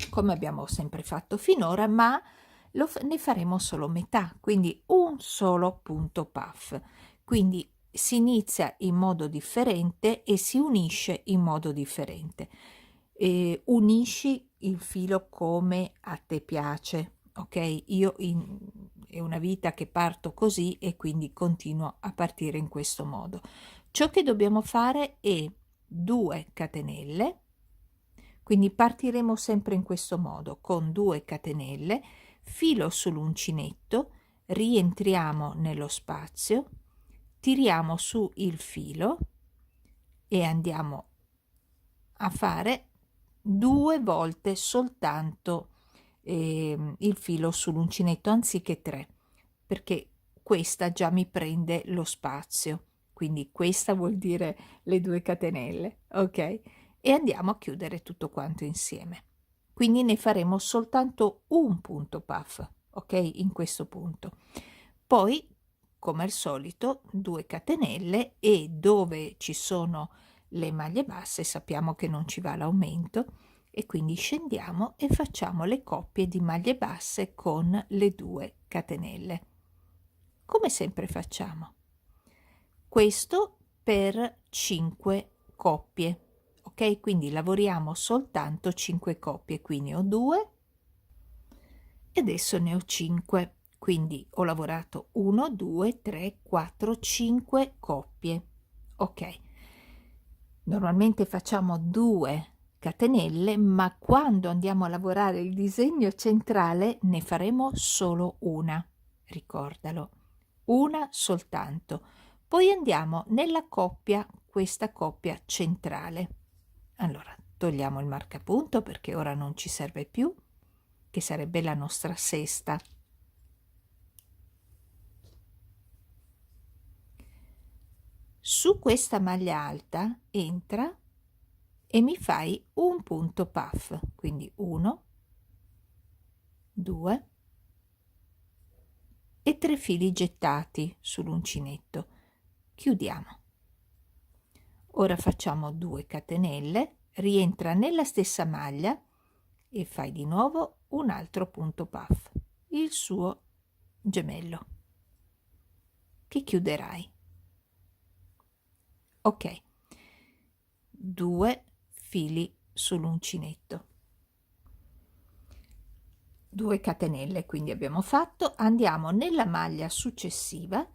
come abbiamo sempre fatto finora, ma ne faremo solo metà, quindi un solo punto puff. Quindi si inizia in modo differente e si unisce in modo differente. Unisci il filo come a te piace, ok? È una vita che parto così e quindi continuo a partire in questo modo. Ciò che dobbiamo fare è 2 catenelle, Quindi partiremo sempre in questo modo, con 2 catenelle, filo sull'uncinetto, rientriamo nello spazio, tiriamo su il filo e andiamo a fare 2 volte soltanto il filo sull'uncinetto anziché 3, perché questa già mi prende lo spazio, quindi questa vuol dire le 2 catenelle, ok? E andiamo a chiudere tutto quanto insieme. Quindi ne faremo soltanto un punto puff, ok? In questo punto. Poi, come al solito, 2 catenelle e dove ci sono le maglie basse sappiamo che non ci va l'aumento e quindi scendiamo e facciamo le coppie di maglie basse con le 2 catenelle. Come sempre facciamo questo per 5 coppie, ok? Quindi lavoriamo soltanto 5 coppie, quindi ho 2 e adesso ne ho 5, quindi ho lavorato 1, 2, 3, 4, 5 coppie, ok? Normalmente facciamo 2 catenelle, ma quando andiamo a lavorare il disegno centrale ne faremo solo una, ricordalo, una soltanto. Poi andiamo nella coppia, questa coppia centrale. Allora, togliamo il marcapunto perché ora non ci serve più, che sarebbe la nostra sesta. Su questa maglia alta entra e mi fai un punto puff, quindi 1, 2 e 3 fili gettati sull'uncinetto. Chiudiamo. Ora facciamo 2 catenelle, rientra nella stessa maglia e fai di nuovo un altro punto puff, il suo gemello, che chiuderai. Ok, 2 fili sull'uncinetto, 2 catenelle, quindi abbiamo fatto. Andiamo nella maglia successiva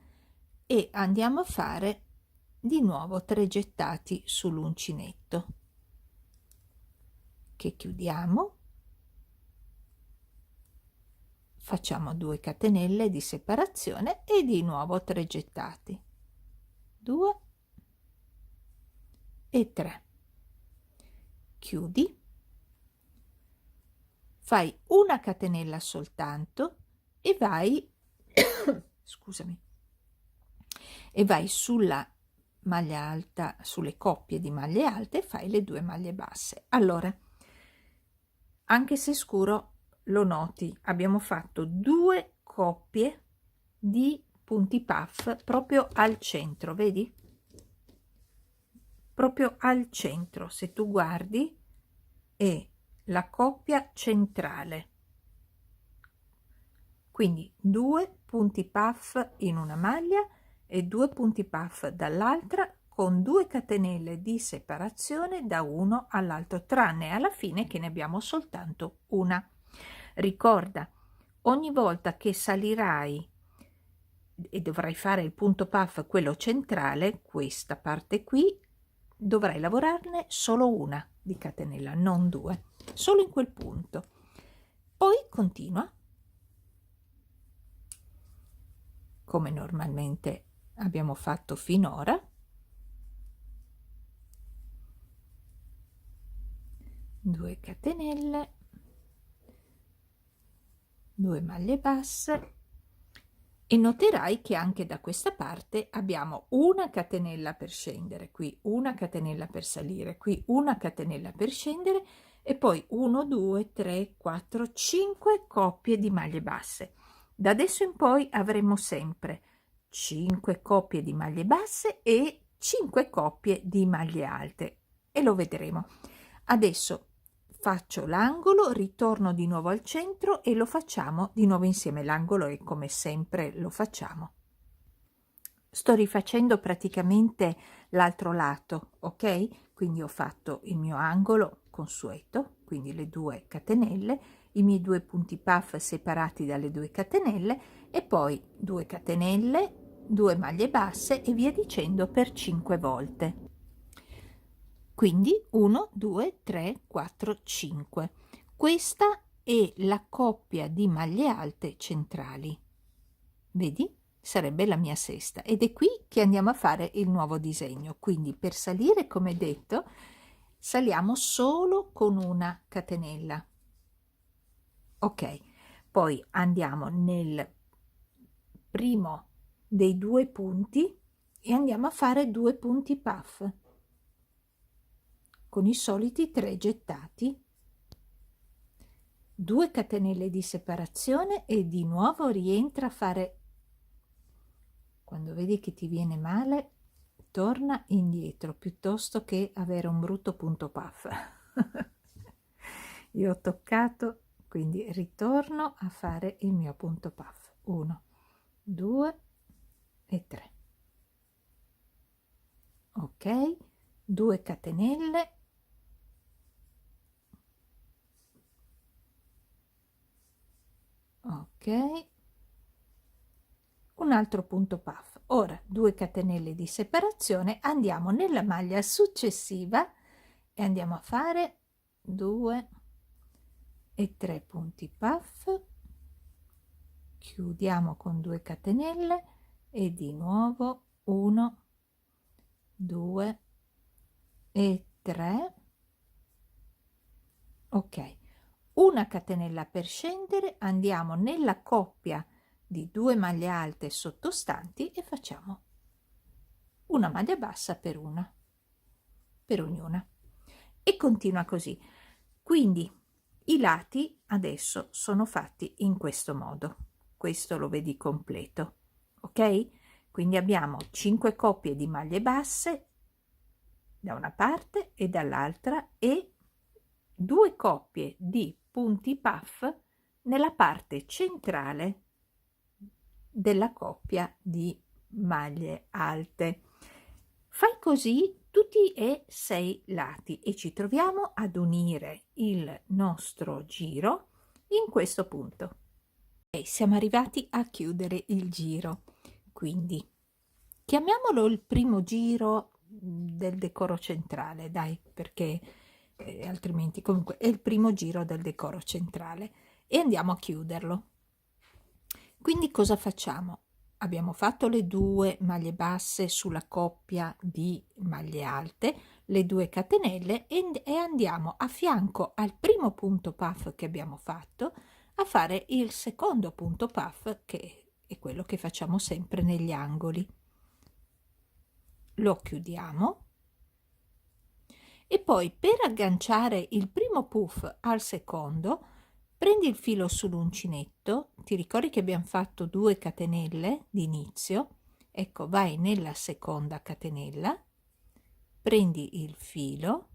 e andiamo a fare di nuovo 3 gettati sull'uncinetto, che chiudiamo. Facciamo 2 catenelle di separazione e di nuovo 3 gettati, 2 e 3, chiudi, fai una catenella soltanto e vai scusami, e vai sulla maglia alta, sulle coppie di maglie alte e fai le 2 maglie basse. Allora, anche se scuro, lo noti, abbiamo fatto 2 coppie di punti puff proprio al centro, vedi? Proprio al centro, se tu guardi, è la coppia centrale. Quindi 2 punti puff in una maglia e 2 punti puff dall'altra con 2 catenelle di separazione da uno all'altro, tranne alla fine che ne abbiamo soltanto una. Ricorda, ogni volta che salirai e dovrai fare il punto puff, quello centrale, questa parte qui, dovrai lavorarne solo una di catenella, non 2, solo in quel punto. Poi continua come normalmente abbiamo fatto finora. Due catenelle, 2 maglie basse e noterai che anche da questa parte abbiamo una catenella per scendere, qui una catenella per salire, qui una catenella per scendere e poi 1, 2, 3, 4, 5 coppie di maglie basse. Da adesso in poi avremo sempre 5 coppie di maglie basse e 5 coppie di maglie alte e lo vedremo. Adesso faccio l'angolo, ritorno di nuovo al centro e lo facciamo di nuovo insieme. L'angolo è come sempre lo facciamo. Sto rifacendo praticamente l'altro lato, ok? Quindi ho fatto il mio angolo consueto, quindi le 2 catenelle, i miei 2 punti puff separati dalle 2 catenelle e poi 2 catenelle, 2 maglie basse e via dicendo per 5 volte. quindi 1 2 3 4 5. Questa è la coppia di maglie alte centrali, vedi? Sarebbe la mia sesta, ed è qui che andiamo a fare il nuovo disegno. Quindi per salire, come detto, saliamo solo con una catenella, ok? Poi andiamo nel primo dei due punti e andiamo a fare 2 punti puff con i soliti 3 gettati, 2 catenelle di separazione e di nuovo rientra a fare. Quando vedi che ti viene male, torna indietro piuttosto che avere un brutto punto puff. Io ho toccato, quindi ritorno a fare il mio punto puff. 1 2 e 3. Ok, 2 catenelle, ok, un altro punto puff. Ora 2 catenelle di separazione, andiamo nella maglia successiva e andiamo a fare 2 e 3 punti puff, chiudiamo con 2 catenelle e di nuovo 1 2 e 3, ok, una catenella per scendere, andiamo nella coppia di 2 maglie alte sottostanti e facciamo una maglia bassa per ognuna, e continua così. Quindi i lati adesso sono fatti in questo modo, questo lo vedi completo, ok? Quindi abbiamo 5 coppie di maglie basse da una parte e dall'altra e 2 coppie di punti puff nella parte centrale della coppia di maglie alte. Fai così tutti e 6 lati e ci troviamo ad unire il nostro giro in questo punto. E siamo arrivati a chiudere il giro, quindi chiamiamolo il primo giro del decoro centrale, dai, perché altrimenti comunque è il primo giro del decoro centrale, e andiamo a chiuderlo. Quindi cosa facciamo? Abbiamo fatto le 2 maglie basse sulla coppia di maglie alte, le 2 catenelle e andiamo a fianco al primo punto puff che abbiamo fatto a fare il secondo punto puff, che è quello che facciamo sempre negli angoli. Lo chiudiamo e poi, per agganciare il primo puff al secondo, prendi il filo sull'uncinetto, ti ricordi che abbiamo fatto 2 catenelle di inizio, ecco, vai nella seconda catenella, prendi il filo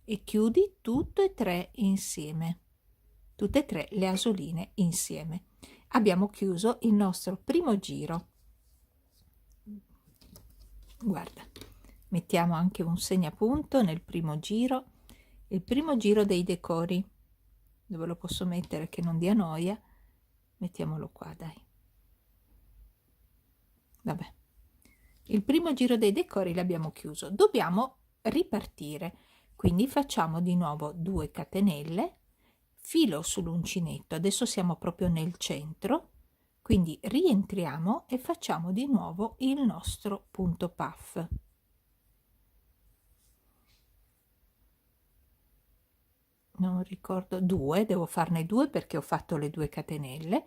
e chiudi tutte e 3 insieme, tutte e 3 le asoline insieme. Abbiamo chiuso il nostro primo giro. Guarda, mettiamo anche un segnapunto nel primo giro, il primo giro dei decori. Dove lo posso mettere che non dia noia? Mettiamolo qua, dai. Vabbè, il primo giro dei decori l'abbiamo chiuso, dobbiamo ripartire, quindi facciamo di nuovo 2 catenelle, filo sull'uncinetto, adesso siamo proprio nel centro, quindi rientriamo e facciamo di nuovo il nostro punto puff. Non ricordo, 2, devo farne 2 perché ho fatto le 2 catenelle,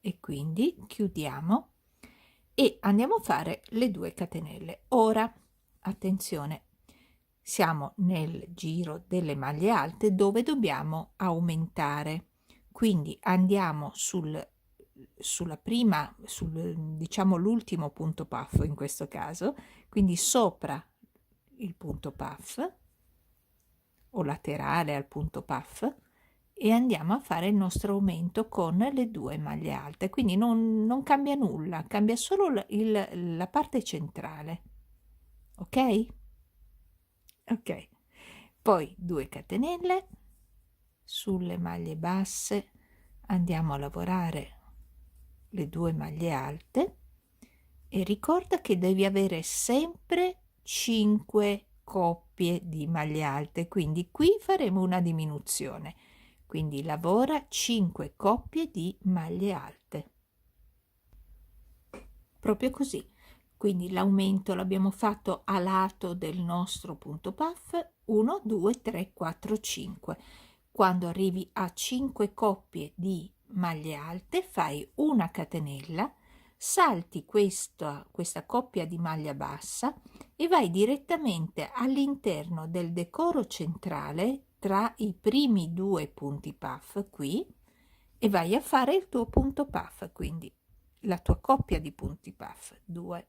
e quindi chiudiamo e andiamo a fare le 2 catenelle. Ora attenzione, siamo nel giro delle maglie alte dove dobbiamo aumentare, quindi andiamo sulla prima, diciamo l'ultimo punto puff in questo caso, quindi sopra il punto puff o laterale al punto puff, e andiamo a fare il nostro aumento con le 2 maglie alte, quindi non cambia nulla, cambia solo la parte centrale, ok? Ok, poi 2 catenelle sulle maglie basse, andiamo a lavorare le 2 maglie alte e ricorda che devi avere sempre 5 coppie di maglie alte, quindi qui faremo una diminuzione, quindi lavora 5 coppie di maglie alte, proprio così. Quindi l'aumento l'abbiamo fatto a lato del nostro punto puff, 1 2 3 4 5. Quando arrivi a 5 coppie di maglie alte fai una catenella, salti questa coppia di maglia bassa e vai direttamente all'interno del decoro centrale tra i primi 2 punti puff qui e vai a fare il tuo punto puff, quindi la tua coppia di punti puff 2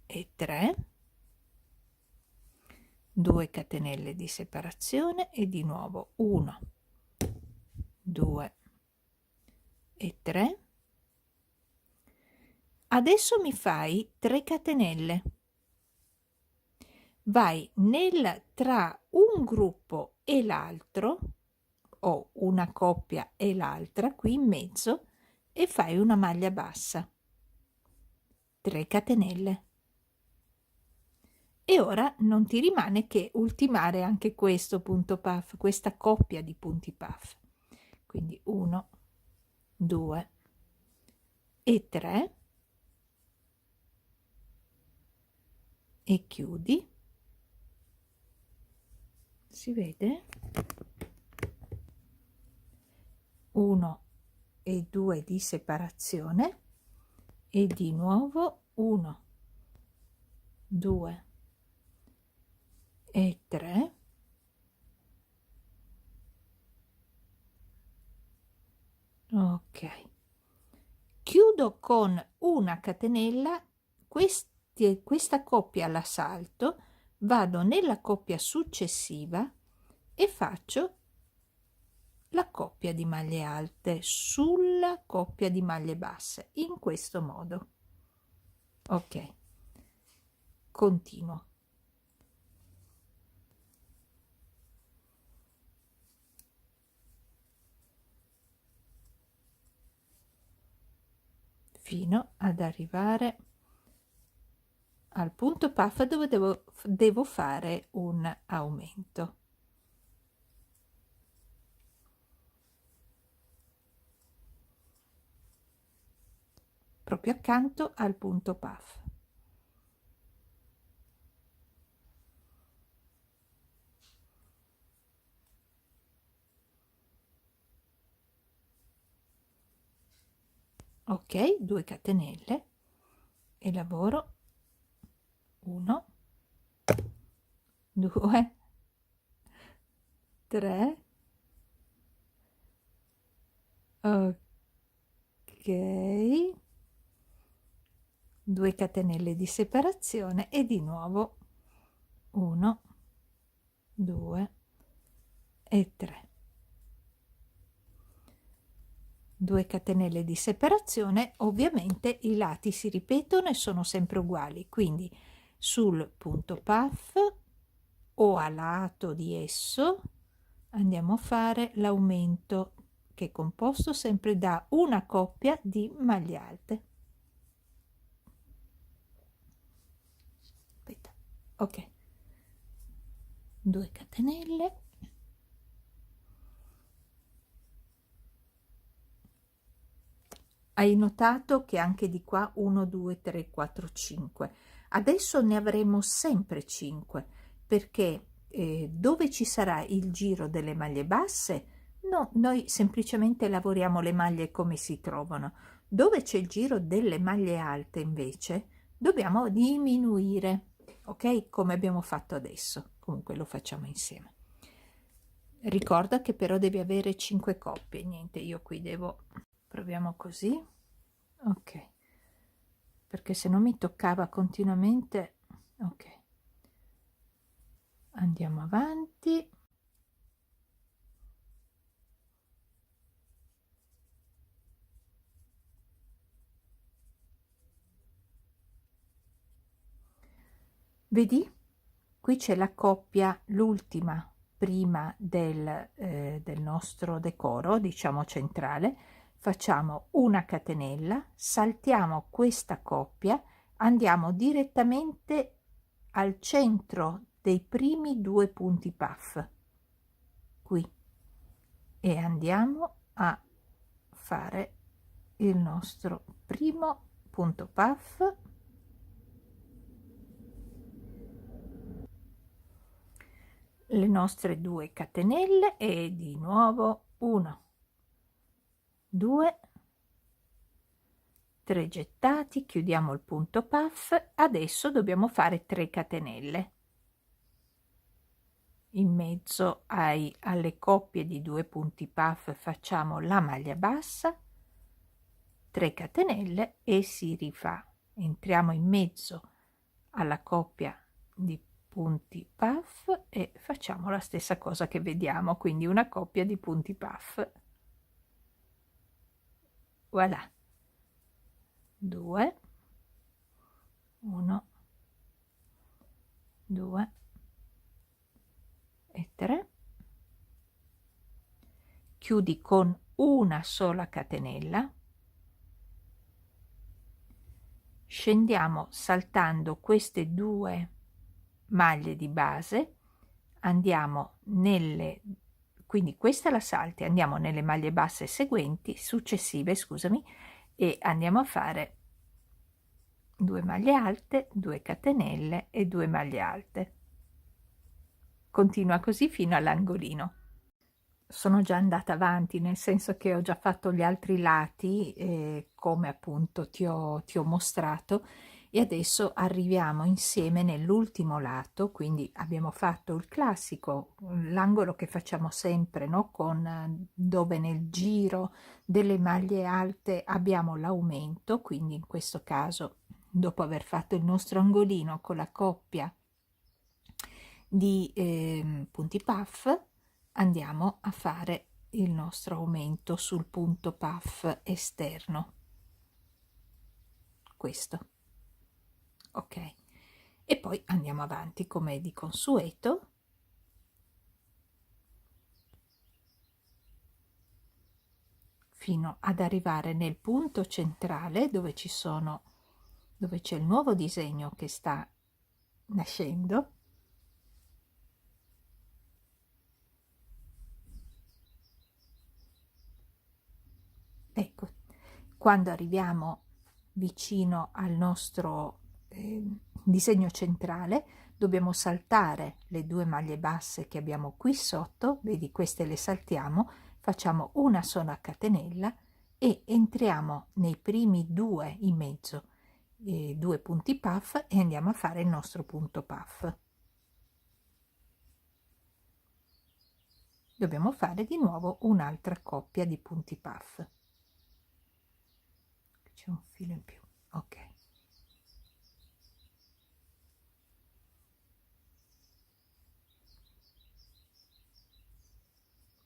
e 3, 2 catenelle di separazione e di nuovo 1 2 e 3. Adesso mi fai 3 catenelle, vai tra un gruppo e l'altro o una coppia e l'altra qui in mezzo e fai una maglia bassa, 3 catenelle. E ora non ti rimane che ultimare anche questo punto puff, questa coppia di punti puff, quindi 1 2 e 3 e chiudi, si vede, 1 e 2 di separazione e di nuovo 1 2 e 3 ok, chiudo con una catenella, questa coppia la salto, vado nella coppia successiva e faccio la coppia di maglie alte sulla coppia di maglie basse in questo modo. Ok, continuo. Fino ad arrivare al punto puff dove devo fare un aumento. Proprio accanto al punto puff. Ok, 2 catenelle e lavoro 1 2 3 ok, 2 catenelle di separazione e di nuovo 1 2 e 3, 2 catenelle di separazione. Ovviamente i lati si ripetono e sono sempre uguali, quindi sul punto puff o a lato di esso andiamo a fare l'aumento che è composto sempre da una coppia di maglie alte. Aspetta. Ok, 2 catenelle, hai notato che anche di qua 1 2 3 4 5, adesso ne avremo sempre 5 perché dove ci sarà il giro delle maglie basse no, noi semplicemente lavoriamo le maglie come si trovano, dove c'è il giro delle maglie alte invece dobbiamo diminuire, ok, come abbiamo fatto adesso. Comunque lo facciamo insieme. Ricorda che però devi avere 5 coppie, niente, io qui devo, proviamo così, ok, perché se no mi toccava continuamente. Ok, andiamo avanti. Vedi? Qui c'è la coppia, l'ultima prima del nostro decoro, diciamo centrale. Facciamo una catenella, saltiamo questa coppia, andiamo direttamente al centro dei primi 2 punti puff qui e andiamo a fare il nostro primo punto puff, le nostre 2 catenelle e di nuovo 1 2 3 gettati, chiudiamo il punto puff. Adesso dobbiamo fare 3 catenelle in mezzo alle coppie di 2 punti puff. Facciamo la maglia bassa, 3 catenelle e si rifà. Entriamo in mezzo alla coppia di punti puff e facciamo la stessa cosa che vediamo, quindi una coppia di punti puff. Voilà, 2 1 2 e 3, chiudi con una sola catenella, scendiamo saltando queste 2 maglie di base, andiamo quindi questa la salti, andiamo nelle maglie basse successive, scusami, e andiamo a fare 2 maglie alte, 2 catenelle e 2 maglie alte. Continua così fino all'angolino. Sono già andata avanti, nel senso che ho già fatto gli altri lati, come appunto ti ho mostrato, e adesso arriviamo insieme nell'ultimo lato. Quindi abbiamo fatto il classico, l'angolo che facciamo sempre, no? Dove nel giro delle maglie alte abbiamo l'aumento, quindi in questo caso, dopo aver fatto il nostro angolino con la coppia di punti puff, andiamo a fare il nostro aumento sul punto puff esterno, questo, ok, e poi andiamo avanti come di consueto fino ad arrivare nel punto centrale dove c'è il nuovo disegno che sta nascendo. Ecco, quando arriviamo vicino al nostro disegno centrale dobbiamo saltare le 2 maglie basse che abbiamo qui sotto, vedi, queste le saltiamo, facciamo una sola catenella e entriamo nei primi 2 in mezzo, 2 punti puff, e andiamo a fare il nostro punto puff. Dobbiamo fare di nuovo un'altra coppia di punti puff. C'è un filo in più, ok,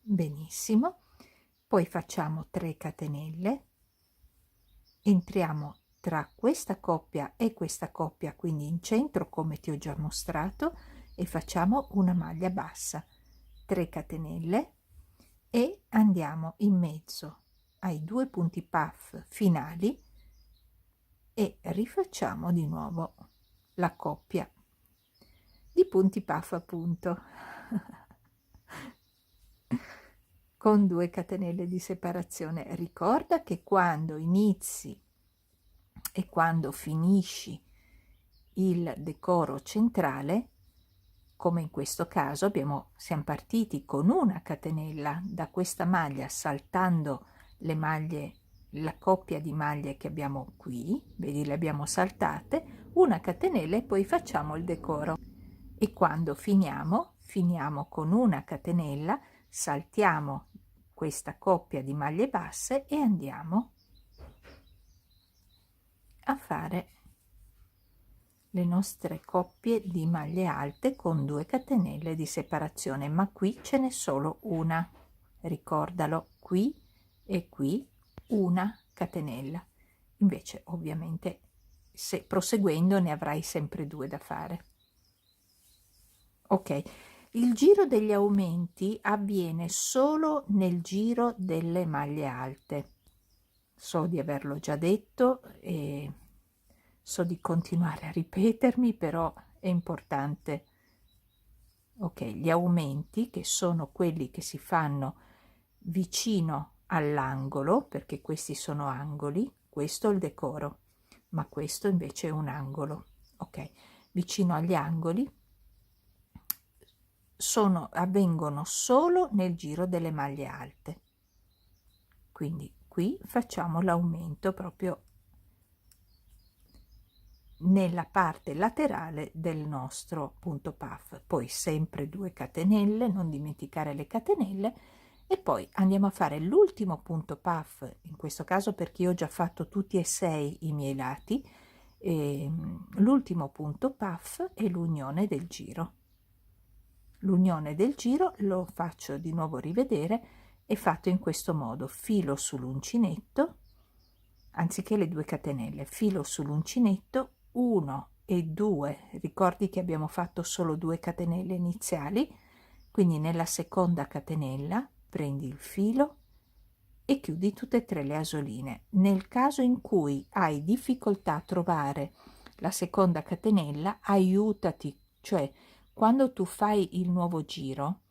benissimo. Poi facciamo 3 catenelle, entriamo tra questa coppia e questa coppia, quindi in centro come ti ho già mostrato, e facciamo una maglia bassa, 3 catenelle, e andiamo in mezzo ai 2 punti puff finali e rifacciamo di nuovo la coppia di punti puff, appunto, con 2 catenelle di separazione. Ricorda che quando inizi e quando finisci il decoro centrale, come in questo caso siamo partiti con una catenella da questa maglia, saltando le maglie, la coppia di maglie che abbiamo qui, vedi, le abbiamo saltate, una catenella e poi facciamo il decoro. E quando finiamo con una catenella, saltiamo questa coppia di maglie basse e andiamo a fare le nostre coppie di maglie alte con 2 catenelle di separazione, ma qui ce n'è solo una, ricordalo, qui e qui una catenella. Invece ovviamente se proseguendo ne avrai sempre 2 da fare. Ok, il giro degli aumenti avviene solo nel giro delle maglie alte. So di averlo già detto e so di continuare a ripetermi, però è importante ok? Gli aumenti, che sono quelli che si fanno vicino all'angolo, perché questi sono angoli, questo è il decoro, ma questo invece è un angolo, ok? Vicino agli angoli avvengono solo nel giro delle maglie alte, quindi qui facciamo l'aumento proprio nella parte laterale del nostro punto puff, poi sempre 2 catenelle, non dimenticare le catenelle, e poi andiamo a fare l'ultimo punto puff, in questo caso perché io ho già fatto tutti e 6 i miei lati, l'ultimo punto puff è l'unione del giro. L'unione del giro lo faccio di nuovo rivedere, è fatto in questo modo: filo sull'uncinetto, anziché le 2 catenelle, filo sull'uncinetto, 1 e 2, ricordi che abbiamo fatto solo 2 catenelle iniziali, quindi nella seconda catenella prendi il filo e chiudi tutte e 3 le asoline. Nel caso in cui hai difficoltà a trovare la seconda catenella, aiutati, cioè quando tu fai il nuovo giro,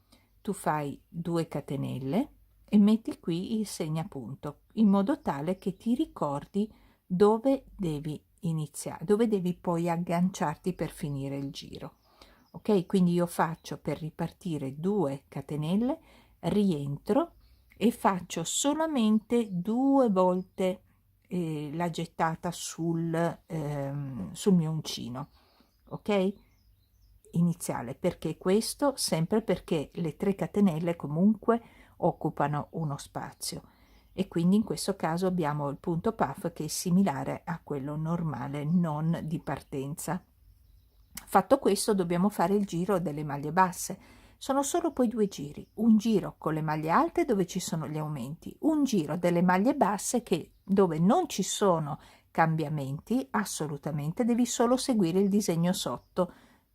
tu fai 2 catenelle e metti qui il segnapunto, in modo tale che ti ricordi dove devi iniziare, dove devi poi agganciarti per finire il giro. Ok, quindi io faccio, per ripartire, 2 catenelle, rientro e faccio solamente 2 volte la gettata sul mio uncino, ok, iniziale, perché questo sempre perché le 3 catenelle comunque occupano uno spazio, e quindi in questo caso abbiamo il punto puff che è similare a quello normale, non di partenza. Fatto questo, dobbiamo fare il giro delle maglie basse. Sono solo poi 2 giri: un giro con le maglie alte dove ci sono gli aumenti, un giro delle maglie basse dove non ci sono cambiamenti, assolutamente devi solo seguire il disegno sotto,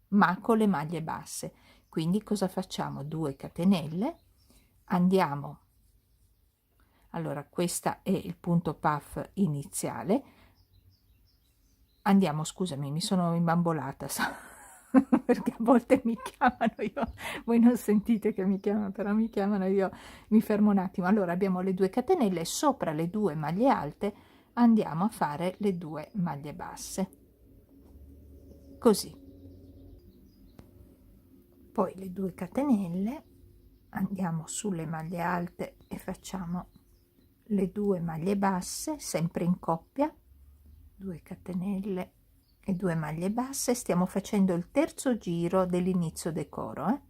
ma con le maglie basse. Quindi cosa facciamo? 2 catenelle, andiamo, allora questa è il punto puff iniziale, andiamo, scusami, mi sono imbambolata perché a volte mi chiamano, io, voi non sentite che mi chiamano, però mi chiamano, io mi fermo un attimo. Allora abbiamo le 2 catenelle, sopra le 2 maglie alte andiamo a fare le 2 maglie basse, così. Poi le 2 catenelle, andiamo sulle maglie alte e facciamo le 2 maglie basse, sempre in coppia, 2 catenelle e 2 maglie basse. Stiamo facendo il terzo giro dell'inizio decoro,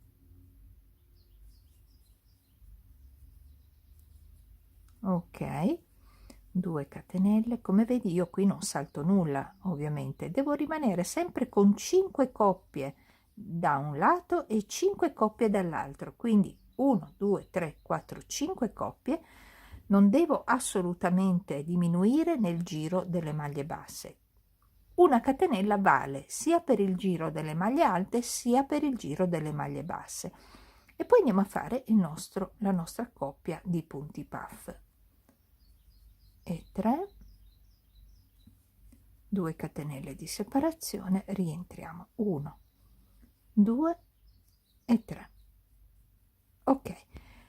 ok, 2 catenelle. Come vedi, io qui non salto nulla, ovviamente devo rimanere sempre con 5 coppie da un lato e 5 coppie dall'altro, quindi 1 2 3 4 5 coppie. Non devo assolutamente diminuire nel giro delle maglie basse. Una catenella vale sia per il giro delle maglie alte sia per il giro delle maglie basse, e poi andiamo a fare la nostra coppia di punti puff. E 3, 2 catenelle di separazione, rientriamo, 1 2 e 3. Ok,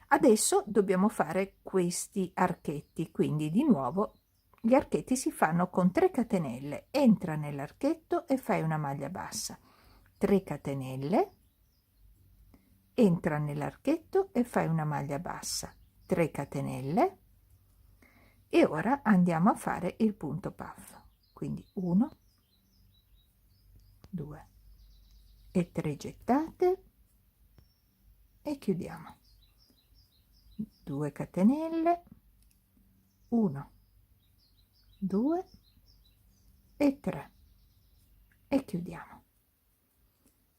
adesso dobbiamo fare questi archetti, quindi di nuovo gli archetti si fanno con 3 catenelle, entra nell'archetto e fai una maglia bassa, 3 catenelle, entra nell'archetto e fai una maglia bassa, 3 catenelle, e ora andiamo a fare il punto puff, quindi 1 2 e 3 gettate e chiudiamo, 2 catenelle, 1 2 e 3 e chiudiamo,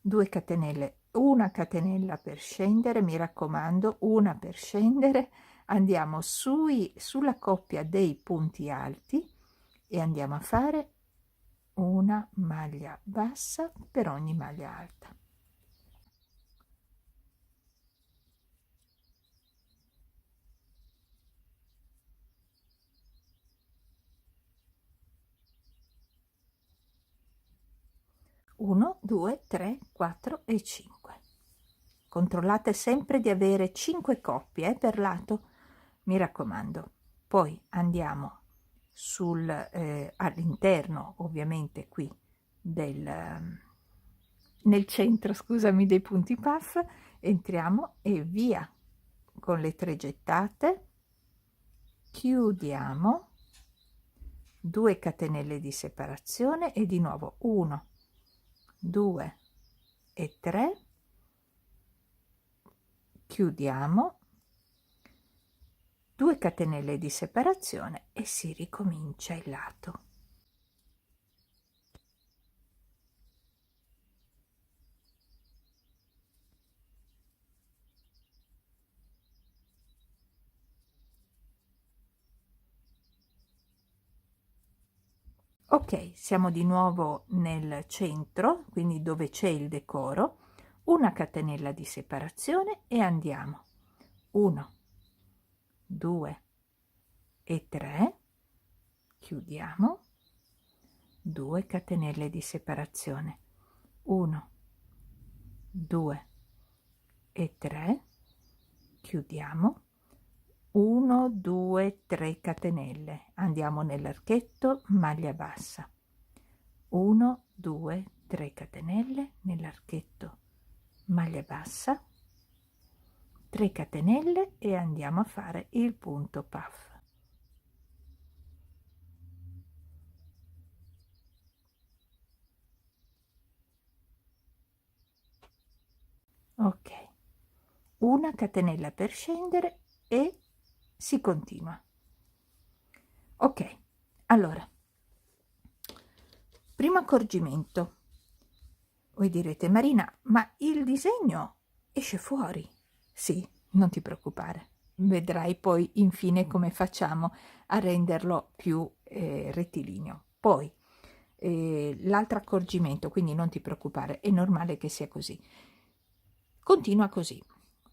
2 catenelle, una catenella per scendere, mi raccomando, una per scendere. Andiamo sulla coppia dei punti alti e andiamo a fare una maglia bassa per ogni maglia alta. 1 2 3 4 e 5. controllate sempre di avere 5 coppie per lato, mi raccomando. Poi andiamo all'interno, ovviamente qui nel centro, scusami, dei punti puff, entriamo e via con le 3 gettate, chiudiamo, 2 catenelle di separazione e di nuovo 1, 2 e 3, chiudiamo, 2 catenelle di separazione e si ricomincia il lato. Ok, siamo di nuovo nel centro, quindi dove c'è il decoro, una catenella di separazione e andiamo 1, 2 e 3, chiudiamo, 2 catenelle di separazione, 1, 2 e 3, chiudiamo, 1, 2, 3 catenelle, andiamo nell'archetto, maglia bassa, 1, 2, 3 catenelle nell'archetto, maglia bassa, 3 catenelle e andiamo a fare il punto puff. Ok, una catenella per scendere e si continua. Ok, allora, primo accorgimento. Voi direte, Marina, ma il disegno esce fuori. Sì, non ti preoccupare, vedrai poi infine come facciamo a renderlo più rettilineo. Poi l'altro accorgimento, quindi non ti preoccupare, è normale che sia così. Continua così.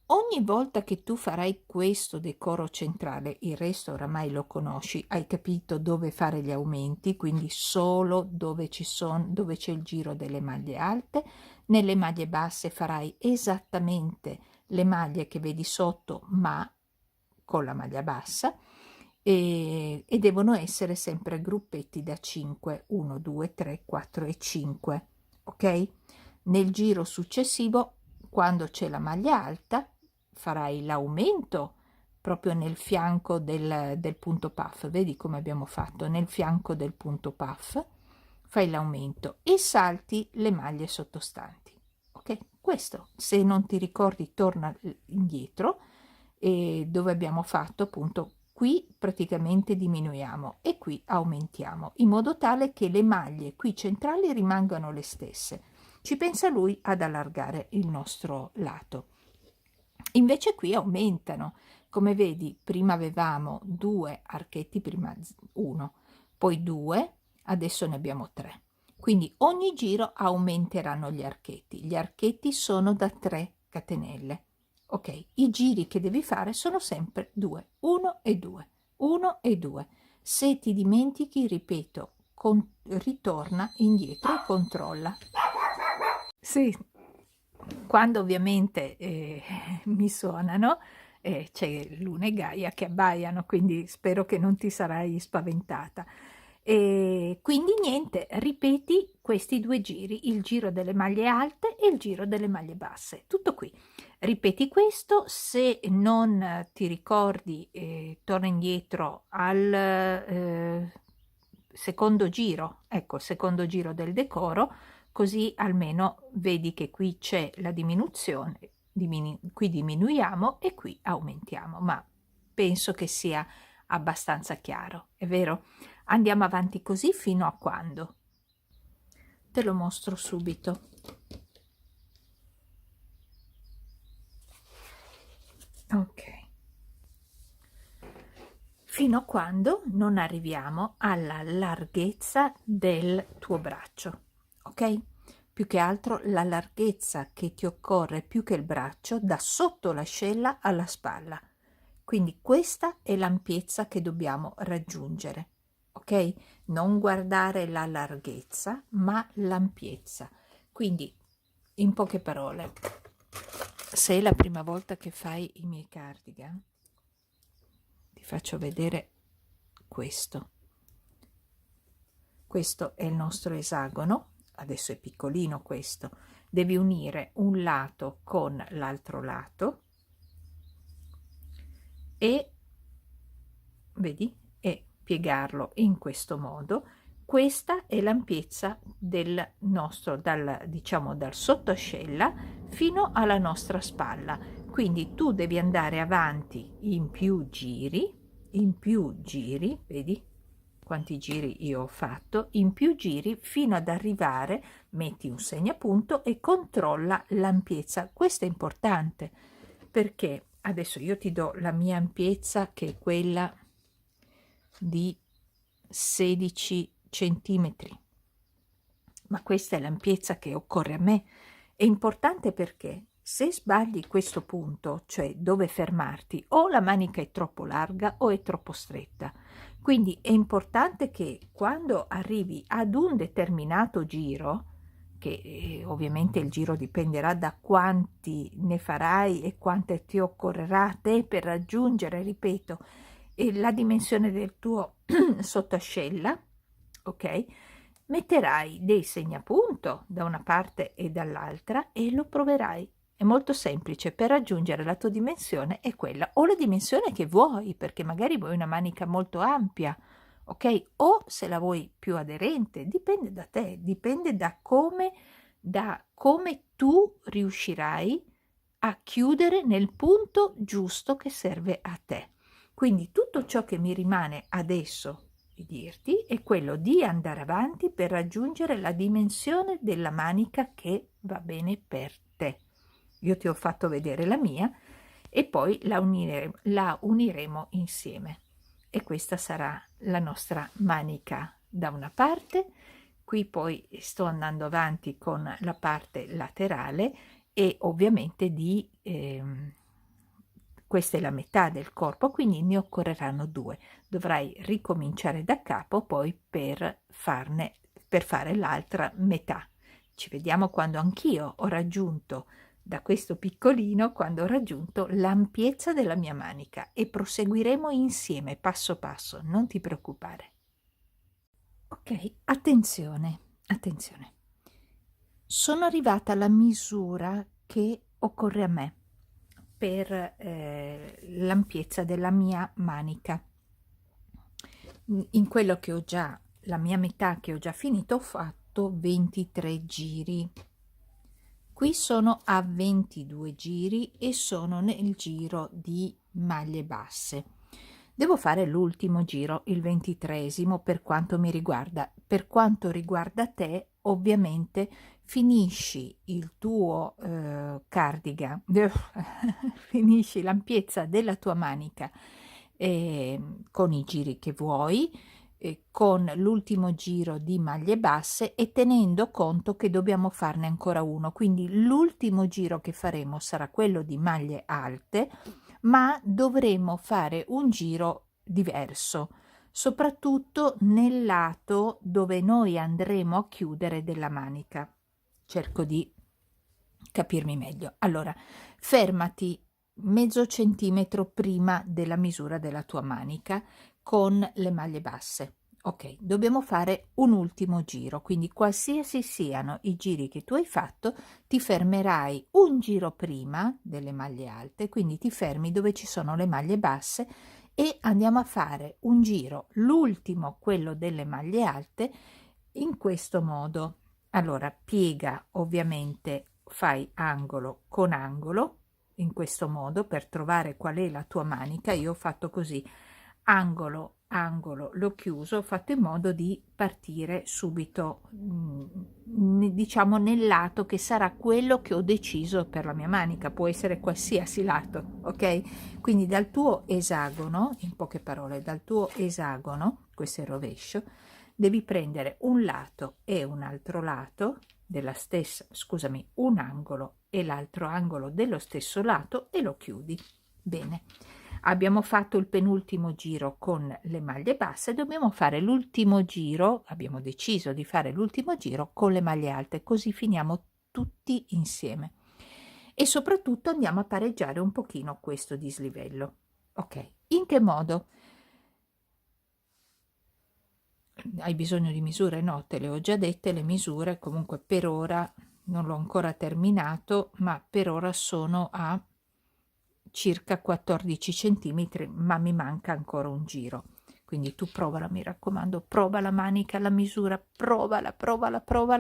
Ogni volta che tu farai questo decoro centrale, il resto oramai lo conosci, hai capito dove fare gli aumenti, quindi solo dove c'è il giro delle maglie alte. Nelle maglie basse farai esattamente le maglie che vedi sotto, ma con la maglia bassa, e devono essere sempre gruppetti da 5, 1, 2, 3, 4 e 5, ok? Nel giro successivo, quando c'è la maglia alta, farai l'aumento proprio nel fianco del punto puff, vedi come abbiamo fatto, nel fianco del punto puff fai l'aumento e salti le maglie sottostanti. Ok, questo, se non ti ricordi, torna indietro, dove abbiamo fatto appunto, qui praticamente diminuiamo e qui aumentiamo, in modo tale che le maglie qui centrali rimangano le stesse. Ci pensa lui ad allargare il nostro lato. Invece qui aumentano, come vedi prima avevamo 2 archetti, prima 1, poi 2, adesso ne abbiamo 3. Quindi ogni giro aumenteranno gli archetti sono da 3 catenelle. Ok, i giri che devi fare sono sempre 2, 1 e 2, 1 e 2. Se ti dimentichi, ripeto, ritorna indietro e controlla. Sì, quando ovviamente mi suonano, c'è Luna e Gaia che abbaiano, quindi spero che non ti sarai spaventata. E quindi niente, ripeti questi 2 giri, il giro delle maglie alte e il giro delle maglie basse, tutto qui. Ripeti questo, se non ti ricordi, torna indietro al secondo giro, ecco, il secondo giro del decoro, così almeno vedi che qui c'è la diminuzione, qui diminuiamo e qui aumentiamo, ma penso che sia abbastanza chiaro, è vero? Andiamo avanti così fino a quando? Te lo mostro subito. Ok. Fino a quando non arriviamo alla larghezza del tuo braccio, ok? Più che altro la larghezza che ti occorre più che il braccio da sotto l'ascella alla spalla. Quindi questa è l'ampiezza che dobbiamo raggiungere, ok? Non guardare la larghezza, ma l'ampiezza. Quindi, in poche parole, Se è la prima volta che fai i miei cardigan, ti faccio vedere questo. Questo è il nostro esagono, adesso è piccolino questo. Devi unire un lato con l'altro lato e vedi, e piegarlo in questo modo. Questa è l'ampiezza del nostro, diciamo dal sottoscella fino alla nostra spalla. Quindi tu devi andare avanti in più giri, vedi quanti giri io ho fatto, in più giri fino ad arrivare, metti un segnapunto e controlla l'ampiezza. Questo è importante perché adesso io ti do la mia ampiezza, che è quella di 16 centimetri, ma questa è l'ampiezza che occorre a me. È importante perché se sbagli questo punto, cioè dove fermarti, o la manica è troppo larga o è troppo stretta. Quindi è importante che quando arrivi ad un determinato giro, che ovviamente il giro dipenderà da quanti ne farai e quanto ti occorrerà a te per raggiungere, ripeto, la dimensione del tuo sottoscella, ok? Metterai dei segnapunto da una parte e dall'altra e lo proverai. È molto semplice, per raggiungere la tua dimensione è quella, o la dimensione che vuoi, perché magari vuoi una manica molto ampia, ok? O se la vuoi più aderente, dipende da te, dipende da come tu riuscirai a chiudere nel punto giusto che serve a te. Quindi tutto ciò che mi rimane adesso di dirti è quello di andare avanti per raggiungere la dimensione della manica che va bene per te. Io ti ho fatto vedere la mia e poi la uniremo insieme. E questa sarà la nostra manica da una parte. Qui poi sto andando avanti con la parte laterale e ovviamente questa è la metà del corpo, quindi ne occorreranno due. Dovrai ricominciare da capo poi per fare l'altra metà. Ci vediamo quando anch'io ho raggiunto, da questo piccolino, quando ho raggiunto l'ampiezza della mia manica, e proseguiremo insieme passo passo, non ti preoccupare. Ok, attenzione, attenzione. Sono arrivata alla misura che occorre a me per l'ampiezza della mia manica. In quello che ho già, la mia metà che ho già finito, ho fatto 23 giri. Qui sono a 22 giri e sono nel giro di maglie basse. Devo fare l'ultimo giro, il 23esimo, per quanto mi riguarda. Per quanto riguarda te, ovviamente finisci il tuo cardigan, finisci l'ampiezza della tua manica con i giri che vuoi, con l'ultimo giro di maglie basse, e tenendo conto che dobbiamo farne ancora uno, quindi l'ultimo giro che faremo sarà quello di maglie alte, ma dovremo fare un giro diverso, soprattutto nel lato dove noi andremo a chiudere della manica. Cerco di capirmi meglio. Allora, fermati mezzo centimetro prima della misura della tua manica con le maglie basse. Ok, dobbiamo fare un ultimo giro, quindi qualsiasi siano i giri che tu hai fatto, ti fermerai un giro prima delle maglie alte, quindi ti fermi dove ci sono le maglie basse e andiamo a fare un giro, l'ultimo, quello delle maglie alte, in questo modo. Allora, piega, ovviamente fai angolo con angolo, in questo modo, per trovare qual è la tua manica. Io ho fatto così, angolo, angolo, l'ho chiuso, ho fatto in modo di partire subito, diciamo nel lato che sarà quello che ho deciso per la mia manica, può essere qualsiasi lato, ok? Quindi dal tuo esagono, in poche parole, dal tuo esagono, questo è il rovescio, devi prendere un lato e un altro lato della stessa, scusami, un angolo e l'altro angolo dello stesso lato e lo chiudi. Bene, abbiamo fatto il penultimo giro con le maglie basse, dobbiamo fare l'ultimo giro, abbiamo deciso di fare l'ultimo giro con le maglie alte, così finiamo tutti insieme. e soprattutto andiamo a pareggiare un pochino questo dislivello. Ok, in che modo? Hai bisogno di misure? No, te le ho già dette le misure, comunque per ora non l'ho ancora terminato, ma per ora sono a circa 14 centimetri, ma mi manca ancora un giro. Quindi tu provala, mi raccomando, prova la manica, la misura, provala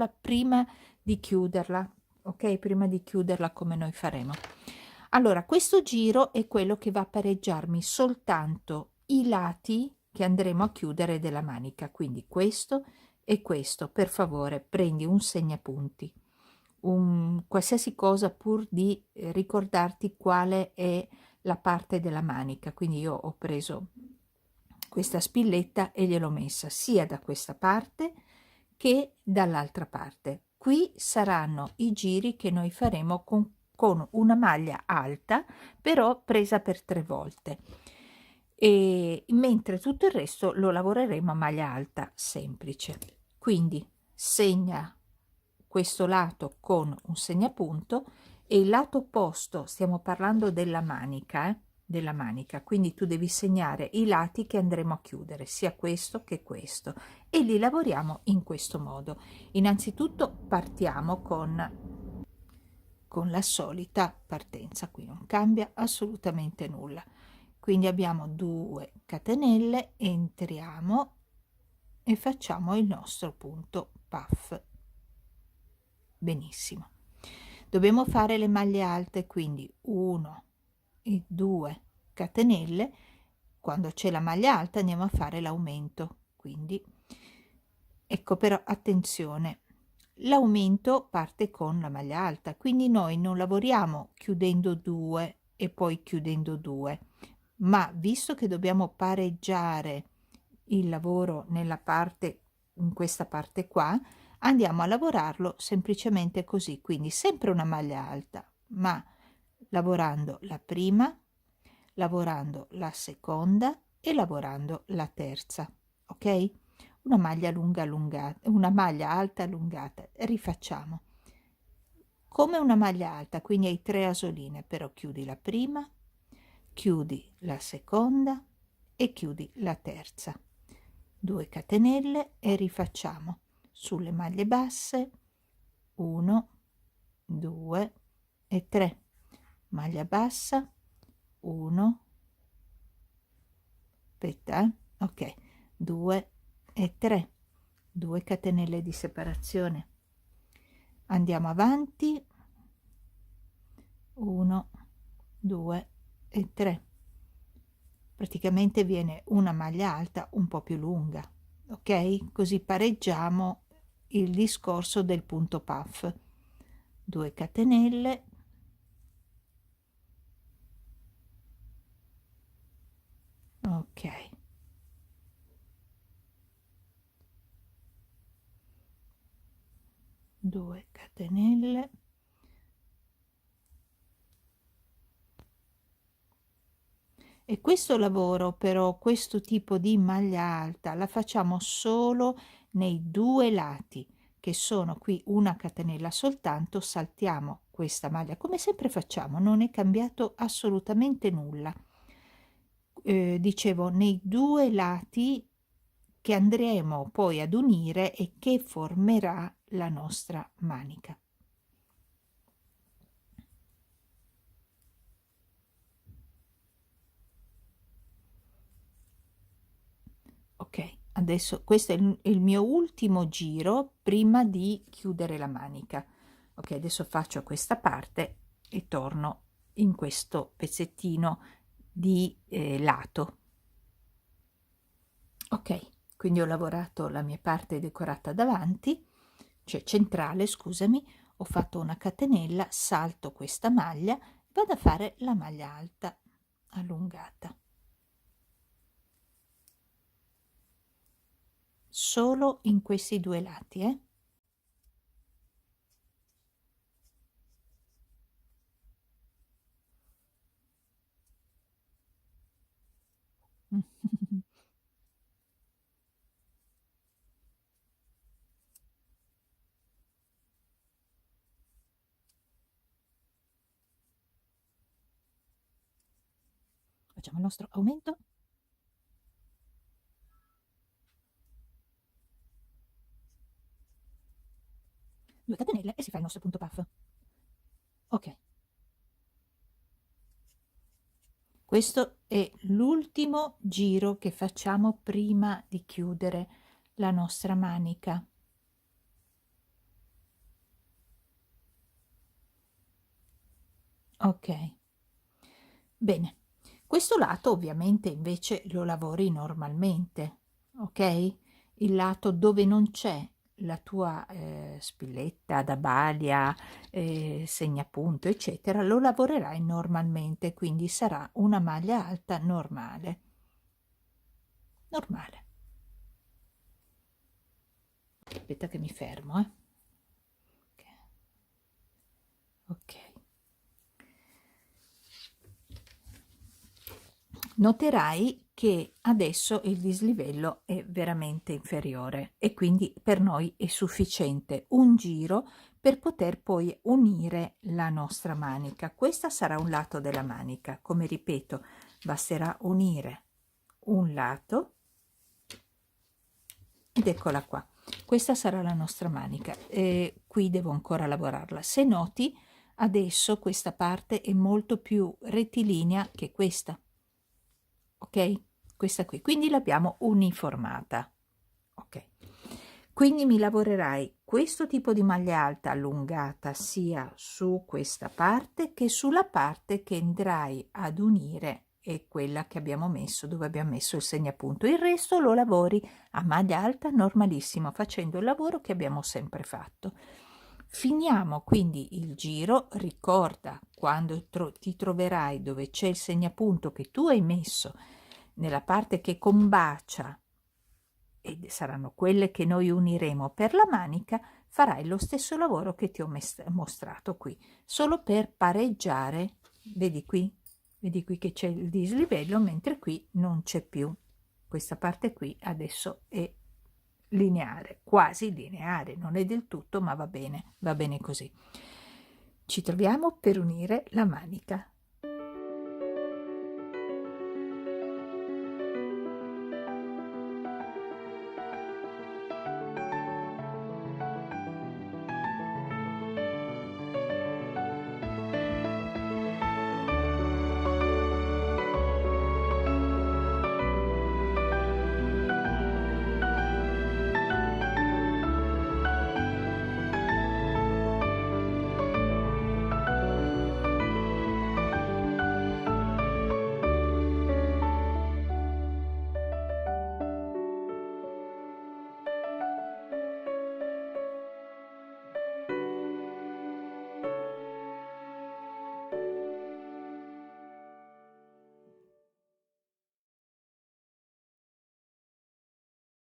prima di chiuderla, ok? Prima di chiuderla come noi faremo. Allora, questo giro è quello che va a pareggiarmi soltanto i lati che andremo a chiudere della manica, quindi questo e questo. Per favore, prendi un segnapunti, qualsiasi cosa pur di ricordarti quale è la parte della manica. Quindi io ho preso questa spilletta e gliel'ho messa sia da questa parte che dall'altra parte. Qui saranno i giri che noi faremo con una maglia alta, però presa per 3 volte, e mentre tutto il resto lo lavoreremo a maglia alta semplice. Quindi segna questo lato con un segnapunto e il lato opposto, stiamo parlando della manica, della manica, quindi tu devi segnare i lati che andremo a chiudere, sia questo che questo, e li lavoriamo in questo modo. Innanzitutto partiamo con la solita partenza, qui non cambia assolutamente nulla. Quindi abbiamo 2 catenelle, entriamo e facciamo il nostro punto puff. Benissimo, dobbiamo fare le maglie alte, quindi 1 e 2 catenelle. Quando c'è la maglia alta andiamo a fare l'aumento, quindi ecco, però attenzione, l'aumento parte con la maglia alta, quindi noi non lavoriamo chiudendo 2 e poi chiudendo 2, ma visto che dobbiamo pareggiare il lavoro nella parte, in questa parte qua, andiamo a lavorarlo semplicemente così, quindi sempre una maglia alta, ma lavorando la prima, lavorando la seconda e lavorando la terza, ok? Una maglia lunga allungata, una maglia alta allungata. Rifacciamo come una maglia alta, quindi hai 3 asoline, però chiudi la prima, chiudi la seconda e chiudi la terza. 2 catenelle e rifacciamo sulle maglie basse 1, 2 e 3, maglia bassa 1, aspetta, ok, 2 e 3, 2 catenelle di separazione, andiamo avanti 1, 2 e 3, praticamente viene una maglia alta un po' più lunga, ok? Così pareggiamo il discorso del punto puff. 2 catenelle, ok, 2 catenelle, e questo lavoro, però, questo tipo di maglia alta la facciamo solo nei 2 lati, che sono qui una catenella soltanto, saltiamo questa maglia come sempre facciamo, non è cambiato assolutamente nulla. Dicevo, nei 2 lati che andremo poi ad unire e che formerà la nostra manica. Ok, adesso questo è il mio ultimo giro prima di chiudere la manica. Ok, adesso faccio questa parte e torno in questo pezzettino di lato. Ok, quindi ho lavorato la mia parte decorata davanti, cioè centrale, scusami, ho fatto una catenella, salto questa maglia, vado a fare la maglia alta allungata. Solo in questi 2 lati, facciamo il nostro aumento, due catenelle e si fa il nostro punto puff. Ok, questo è l'ultimo giro che facciamo prima di chiudere la nostra manica. Ok, bene, questo lato ovviamente invece lo lavori normalmente, ok? Il lato dove non c'è la tua spilletta da baglia, segnapunto, eccetera, lo lavorerai normalmente, quindi sarà una maglia alta normale. Normale. Aspetta che mi fermo, ok. Noterai che adesso il dislivello è veramente inferiore e quindi per noi è sufficiente un giro per poter poi unire la nostra manica. Questa sarà un lato della manica, come ripeto, basterà unire un lato ed eccola qua. Questa sarà la nostra manica e qui devo ancora lavorarla. Se noti, adesso questa parte è molto più rettilinea che questa, ok? Questa qui, quindi l'abbiamo uniformata, ok? Quindi mi lavorerai questo tipo di maglia alta allungata sia su questa parte che sulla parte che andrai ad unire e quella che abbiamo messo, dove abbiamo messo il segnapunto. Il resto lo lavori a maglia alta normalissimo, facendo il lavoro che abbiamo sempre fatto. Finiamo quindi il giro. Ricorda, quando ti troverai dove c'è il segnapunto che tu hai messo nella parte che combacia, e saranno quelle che noi uniremo per la manica, farai lo stesso lavoro che ti ho mostrato qui, solo per pareggiare. Vedi qui che c'è il dislivello, mentre qui non c'è più. Questa parte qui adesso è lineare, quasi lineare, non è del tutto, ma va bene così. Ci troviamo per unire la manica.